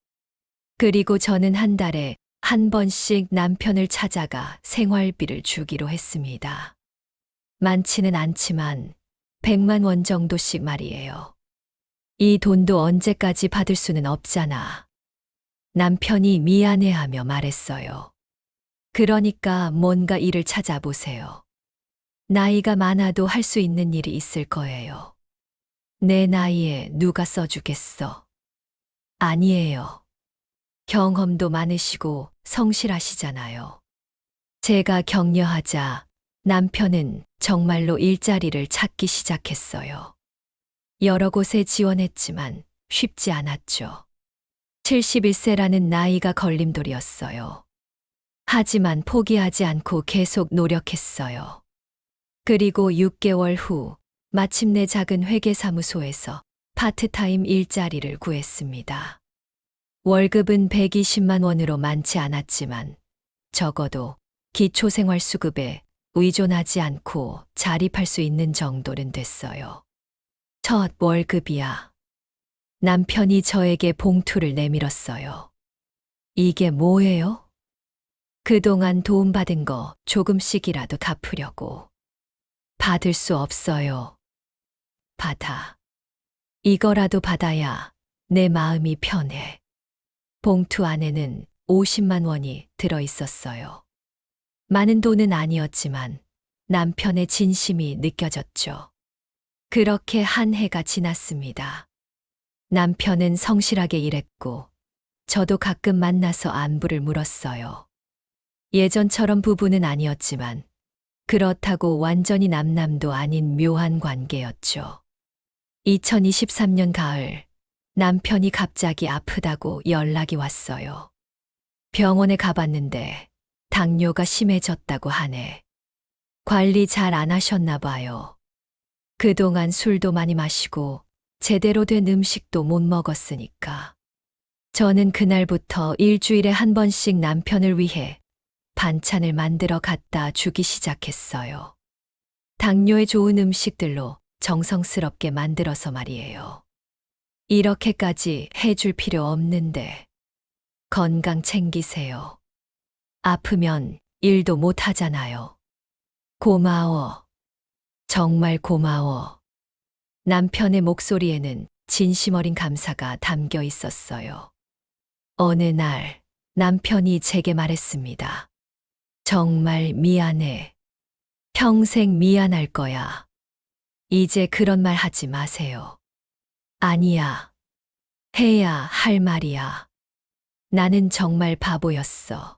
그리고 저는 한 달에 한 번씩 남편을 찾아가 생활비를 주기로 했습니다. 많지는 않지만 100만 원 정도씩 말이에요. 이 돈도 언제까지 받을 수는 없잖아. 남편이 미안해하며 말했어요. 그러니까 뭔가 일을 찾아보세요. 나이가 많아도 할 수 있는 일이 있을 거예요. 내 나이에 누가 써주겠어? 아니에요. 경험도 많으시고 성실하시잖아요. 제가 격려하자 남편은 정말로 일자리를 찾기 시작했어요. 여러 곳에 지원했지만 쉽지 않았죠. 71세라는 나이가 걸림돌이었어요. 하지만 포기하지 않고 계속 노력했어요. 그리고 6개월 후 마침내 작은 회계사무소에서 파트타임 일자리를 구했습니다. 월급은 120만 원으로 많지 않았지만 적어도 기초생활수급에 의존하지 않고 자립할 수 있는 정도는 됐어요. 첫 월급이야. 남편이 저에게 봉투를 내밀었어요. 이게 뭐예요? 그동안 도움받은 거 조금씩이라도 갚으려고. 받을 수 없어요. 받아. 이거라도 받아야 내 마음이 편해. 봉투 안에는 50만 원이 들어 있었어요. 많은 돈은 아니었지만 남편의 진심이 느껴졌죠. 그렇게 한 해가 지났습니다. 남편은 성실하게 일했고 저도 가끔 만나서 안부를 물었어요. 예전처럼 부부는 아니었지만 그렇다고 완전히 남남도 아닌 묘한 관계였죠. 2023년 가을 남편이 갑자기 아프다고 연락이 왔어요. 병원에 가봤는데 당뇨가 심해졌다고 하네. 관리 잘 안 하셨나 봐요. 그동안 술도 많이 마시고 제대로 된 음식도 못 먹었으니까. 저는 그날부터 일주일에 한 번씩 남편을 위해 반찬을 만들어 갖다 주기 시작했어요. 당뇨에 좋은 음식들로 정성스럽게 만들어서 말이에요. 이렇게까지 해줄 필요 없는데 건강 챙기세요. 아프면 일도 못 하잖아요. 고마워. 정말 고마워. 남편의 목소리에는 진심 어린 감사가 담겨 있었어요. 어느 날 남편이 제게 말했습니다. 정말 미안해. 평생 미안할 거야. 이제 그런 말 하지 마세요. 아니야. 해야 할 말이야. 나는 정말 바보였어.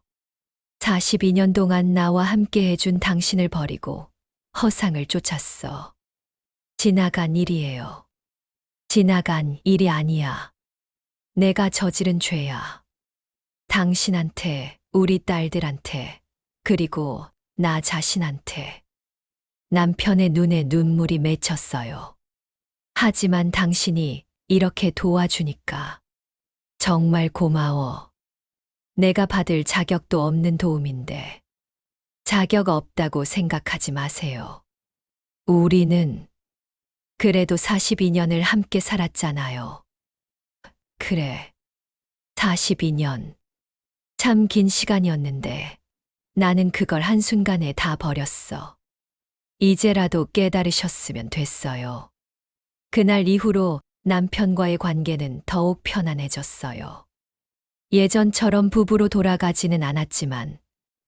42년 동안 나와 함께 해준 당신을 버리고 허상을 쫓았어. 지나간 일이에요. 지나간 일이 아니야. 내가 저지른 죄야. 당신한테, 우리 딸들한테, 그리고 나 자신한테. 남편의 눈에 눈물이 맺혔어요. 하지만 당신이 이렇게 도와주니까 정말 고마워. 내가 받을 자격도 없는 도움인데 자격 없다고 생각하지 마세요. 우리는 그래도 42년을 함께 살았잖아요. 그래, 42년. 참 긴 시간이었는데 나는 그걸 한순간에 다 버렸어. 이제라도 깨달으셨으면 됐어요. 그날 이후로 남편과의 관계는 더욱 편안해졌어요. 예전처럼 부부로 돌아가지는 않았지만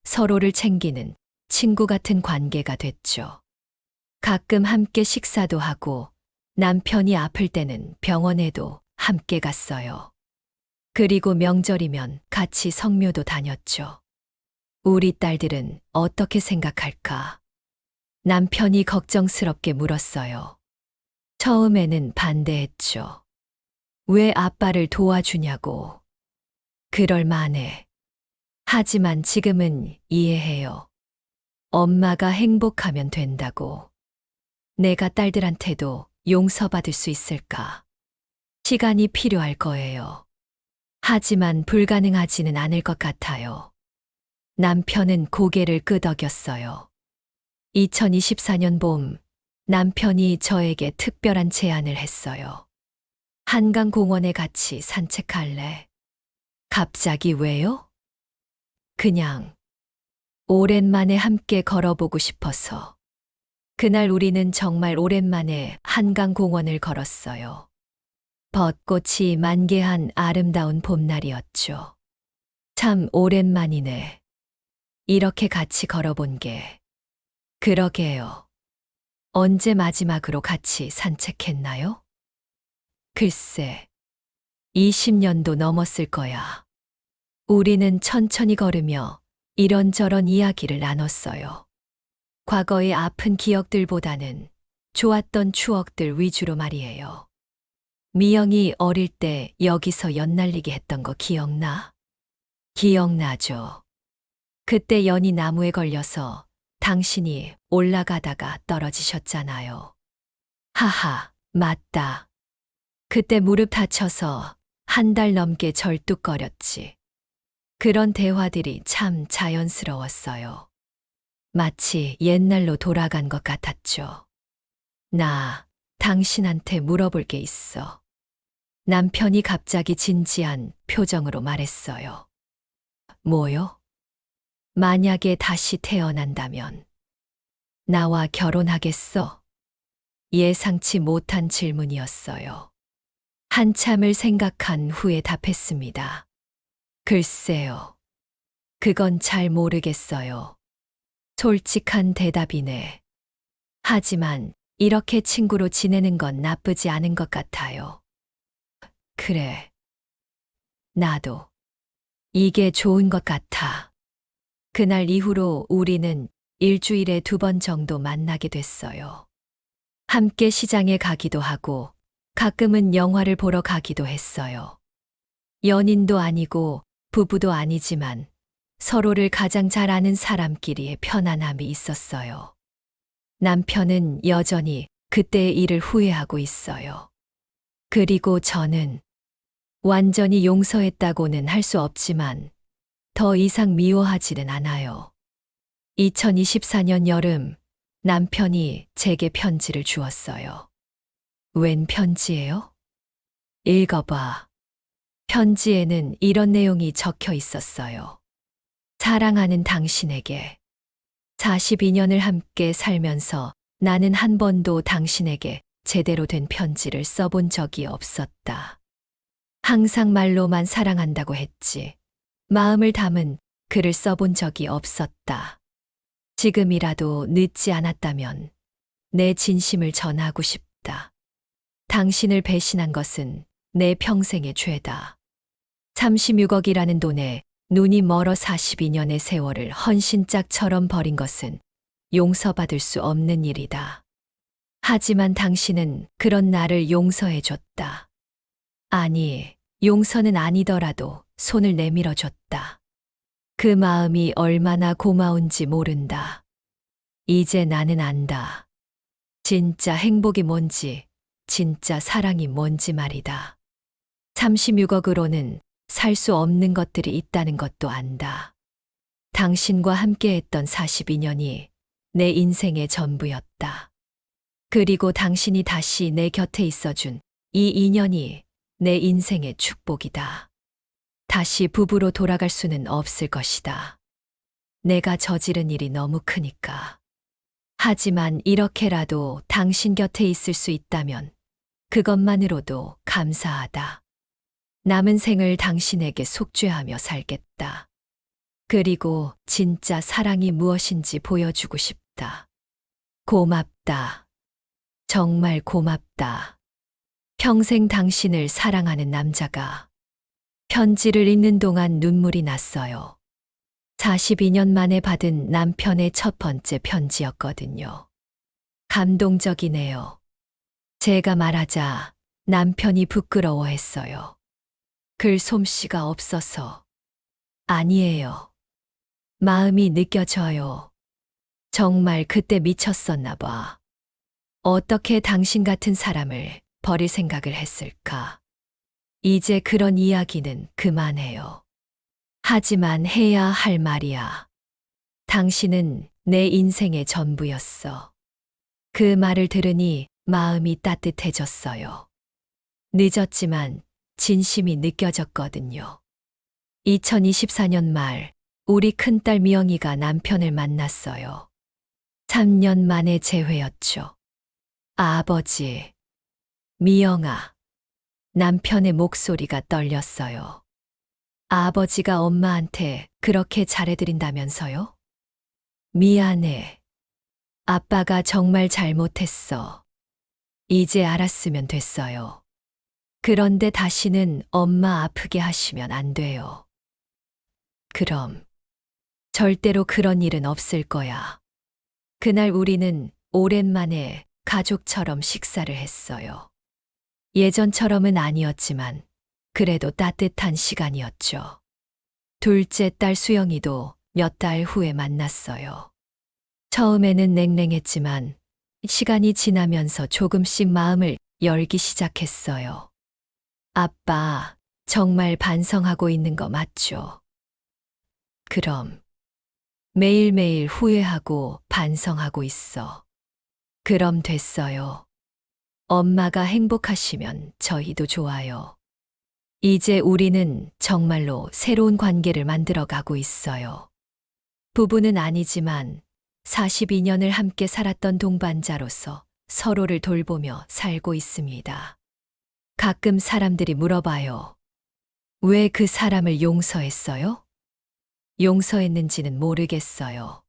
서로를 챙기는 친구 같은 관계가 됐죠. 가끔 함께 식사도 하고 남편이 아플 때는 병원에도 함께 갔어요. 그리고 명절이면 같이 성묘도 다녔죠. 우리 딸들은 어떻게 생각할까? 남편이 걱정스럽게 물었어요. 처음에는 반대했죠. 왜 아빠를 도와주냐고. 그럴 만해. 하지만 지금은 이해해요. 엄마가 행복하면 된다고. 내가 딸들한테도 용서받을 수 있을까? 시간이 필요할 거예요. 하지만 불가능하지는 않을 것 같아요. 남편은 고개를 끄덕였어요. 2024년 봄, 남편이 저에게 특별한 제안을 했어요. 한강공원에 같이 산책할래? 갑자기 왜요? 그냥 오랜만에 함께 걸어보고 싶어서. 그날 우리는 정말 오랜만에 한강공원을 걸었어요. 벚꽃이 만개한 아름다운 봄날이었죠. 참 오랜만이네. 이렇게 같이 걸어본 게. 그러게요. 언제 마지막으로 같이 산책했나요? 글쎄, 20년도 넘었을 거야. 우리는 천천히 걸으며 이런저런 이야기를 나눴어요. 과거의 아픈 기억들보다는 좋았던 추억들 위주로 말이에요. 미영이 어릴 때 여기서 연날리기 했던 거 기억나? 기억나죠. 그때 연이 나무에 걸려서 당신이 올라가다가 떨어지셨잖아요. 하하, 맞다. 그때 무릎 다쳐서 한 달 넘게 절뚝거렸지. 그런 대화들이 참 자연스러웠어요. 마치 옛날로 돌아간 것 같았죠. 나 당신한테 물어볼 게 있어. 남편이 갑자기 진지한 표정으로 말했어요. 뭐요? 만약에 다시 태어난다면 나와 결혼하겠어? 예상치 못한 질문이었어요. 한참을 생각한 후에 답했습니다. 글쎄요. 그건 잘 모르겠어요. 솔직한 대답이네. 하지만 이렇게 친구로 지내는 건 나쁘지 않은 것 같아요. 그래. 나도. 이게 좋은 것 같아. 그날 이후로 우리는 일주일에 2번 정도 만나게 됐어요. 함께 시장에 가기도 하고 가끔은 영화를 보러 가기도 했어요. 연인도 아니고 부부도 아니지만 서로를 가장 잘 아는 사람끼리의 편안함이 있었어요. 남편은 여전히 그때의 일을 후회하고 있어요. 그리고 저는 완전히 용서했다고는 할 수 없지만 더 이상 미워하지는 않아요. 2024년 여름 남편이 제게 편지를 주었어요. 웬 편지예요? 읽어봐. 편지에는 이런 내용이 적혀 있었어요. 사랑하는 당신에게 42년을 함께 살면서 나는 한 번도 당신에게 제대로 된 편지를 써본 적이 없었다. 항상 말로만 사랑한다고 했지. 마음을 담은 글을 써본 적이 없었다. 지금이라도 늦지 않았다면 내 진심을 전하고 싶다. 당신을 배신한 것은 내 평생의 죄다. 36억이라는 돈에 눈이 멀어 42년의 세월을 헌신짝처럼 버린 것은 용서받을 수 없는 일이다. 하지만 당신은 그런 나를 용서해 줬다. 아니, 용서는 아니더라도 손을 내밀어 줬다. 그 마음이 얼마나 고마운지 모른다. 이제 나는 안다. 진짜 행복이 뭔지, 진짜 사랑이 뭔지 말이다. 36억으로는 살 수 없는 것들이 있다는 것도 안다. 당신과 함께했던 42년이 내 인생의 전부였다. 그리고 당신이 다시 내 곁에 있어준 이 인연이 내 인생의 축복이다. 다시 부부로 돌아갈 수는 없을 것이다. 내가 저지른 일이 너무 크니까. 하지만 이렇게라도 당신 곁에 있을 수 있다면 그것만으로도 감사하다. 남은 생을 당신에게 속죄하며 살겠다. 그리고 진짜 사랑이 무엇인지 보여주고 싶다. 고맙다. 정말 고맙다. 평생 당신을 사랑하는 남자가. 편지를 읽는 동안 눈물이 났어요. 42년 만에 받은 남편의 첫 번째 편지였거든요. 감동적이네요. 제가 말하자 남편이 부끄러워했어요. 글 솜씨가 없어서. 아니에요. 마음이 느껴져요. 정말 그때 미쳤었나 봐. 어떻게 당신 같은 사람을 버릴 생각을 했을까? 이제 그런 이야기는 그만해요. 하지만 해야 할 말이야. 당신은 내 인생의 전부였어. 그 말을 들으니 마음이 따뜻해졌어요. 늦었지만 진심이 느껴졌거든요. 2024년 말, 우리 큰딸 미영이가 남편을 만났어요. 3년 만에 재회였죠. 아버지, 미영아. 남편의 목소리가 떨렸어요. 아버지가 엄마한테 그렇게 잘해드린다면서요? 미안해. 아빠가 정말 잘못했어. 이제 알았으면 됐어요. 그런데 다시는 엄마 아프게 하시면 안 돼요. 그럼 절대로 그런 일은 없을 거야. 그날 우리는 오랜만에 가족처럼 식사를 했어요. 예전처럼은 아니었지만 그래도 따뜻한 시간이었죠. 둘째 딸 수영이도 몇 달 후에 만났어요. 처음에는 냉랭했지만 시간이 지나면서 조금씩 마음을 열기 시작했어요. 아빠, 정말 반성하고 있는 거 맞죠? 그럼. 매일매일 후회하고 반성하고 있어. 그럼 됐어요. 엄마가 행복하시면 저희도 좋아요. 이제 우리는 정말로 새로운 관계를 만들어 가고 있어요. 부부는 아니지만 42년을 함께 살았던 동반자로서 서로를 돌보며 살고 있습니다. 가끔 사람들이 물어봐요. 왜 그 사람을 용서했어요? 용서했는지는 모르겠어요.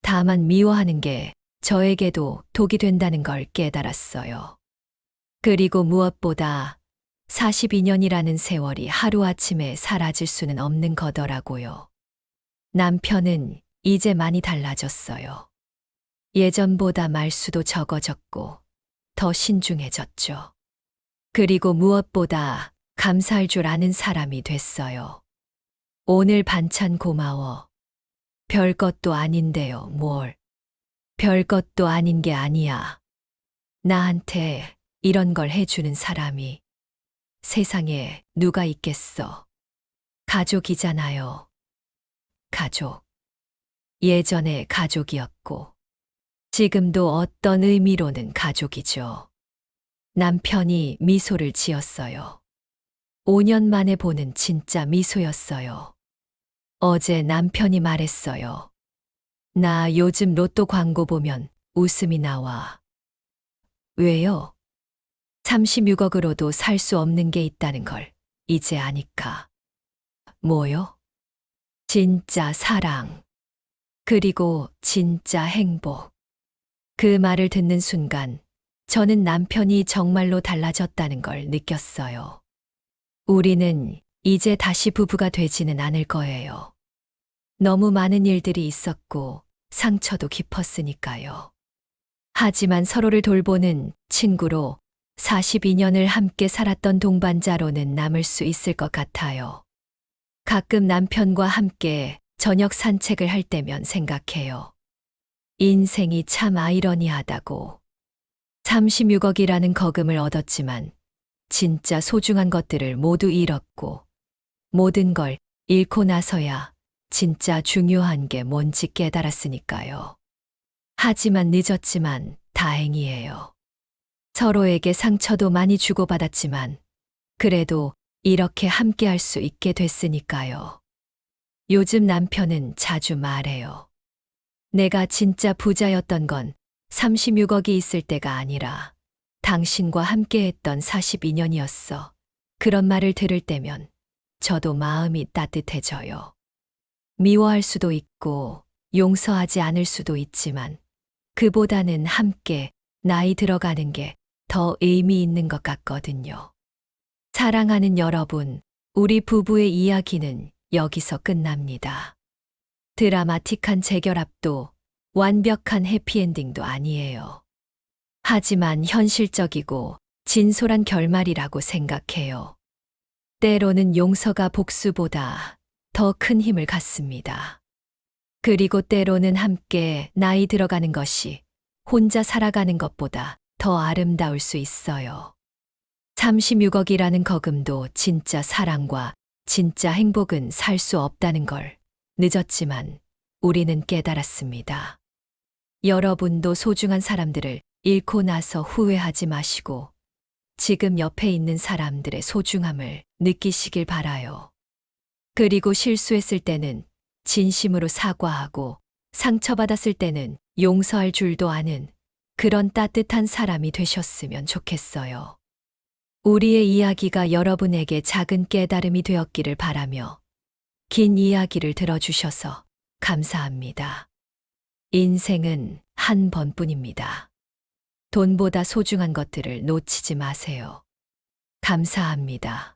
다만 미워하는 게 저에게도 독이 된다는 걸 깨달았어요. 그리고 무엇보다 42년이라는 세월이 하루아침에 사라질 수는 없는 거더라고요. 남편은 이제 많이 달라졌어요. 예전보다 말수도 적어졌고 더 신중해졌죠. 그리고 무엇보다 감사할 줄 아는 사람이 됐어요. 오늘 반찬 고마워. 별것도 아닌데요, 뭘. 별것도 아닌 게 아니야. 나한테 이런 걸 해주는 사람이 세상에 누가 있겠어. 가족이잖아요. 가족. 예전에 가족이었고, 지금도 어떤 의미로는 가족이죠. 남편이 미소를 지었어요. 5년 만에 보는 진짜 미소였어요. 어제 남편이 말했어요. 나 요즘 로또 광고 보면 웃음이 나와. 왜요? 36억으로도 살 수 없는 게 있다는 걸 이제 아니까. 뭐요? 진짜 사랑. 그리고 진짜 행복. 그 말을 듣는 순간 저는 남편이 정말로 달라졌다는 걸 느꼈어요. 우리는 이제 다시 부부가 되지는 않을 거예요. 너무 많은 일들이 있었고 상처도 깊었으니까요. 하지만 서로를 돌보는 친구로 42년을 함께 살았던 동반자로는 남을 수 있을 것 같아요. 가끔 남편과 함께 저녁 산책을 할 때면 생각해요. 인생이 참 아이러니하다고. 36억이라는 거금을 얻었지만 진짜 소중한 것들을 모두 잃었고 모든 걸 잃고 나서야 진짜 중요한 게 뭔지 깨달았으니까요. 하지만 늦었지만 다행이에요. 서로에게 상처도 많이 주고받았지만 그래도 이렇게 함께 할 수 있게 됐으니까요. 요즘 남편은 자주 말해요. 내가 진짜 부자였던 건 36억이 있을 때가 아니라 당신과 함께했던 42년이었어. 그런 말을 들을 때면 저도 마음이 따뜻해져요. 미워할 수도 있고 용서하지 않을 수도 있지만 그보다는 함께 나이 들어가는 게 더 의미 있는 것 같거든요. 사랑하는 여러분, 우리 부부의 이야기는 여기서 끝납니다. 드라마틱한 재결합도 완벽한 해피엔딩도 아니에요. 하지만 현실적이고 진솔한 결말이라고 생각해요. 때로는 용서가 복수보다 더 큰 힘을 갖습니다. 그리고 때로는 함께 나이 들어가는 것이 혼자 살아가는 것보다 더 아름다울 수 있어요. 36억이라는 거금도 진짜 사랑과 진짜 행복은 살 수 없다는 걸 늦었지만 우리는 깨달았습니다. 여러분도 소중한 사람들을 잃고 나서 후회하지 마시고 지금 옆에 있는 사람들의 소중함을 느끼시길 바라요. 그리고 실수했을 때는 진심으로 사과하고 상처받았을 때는 용서할 줄도 아는 그런 따뜻한 사람이 되셨으면 좋겠어요. 우리의 이야기가 여러분에게 작은 깨달음이 되었기를 바라며 긴 이야기를 들어주셔서 감사합니다. 인생은 한 번뿐입니다. 돈보다 소중한 것들을 놓치지 마세요. 감사합니다.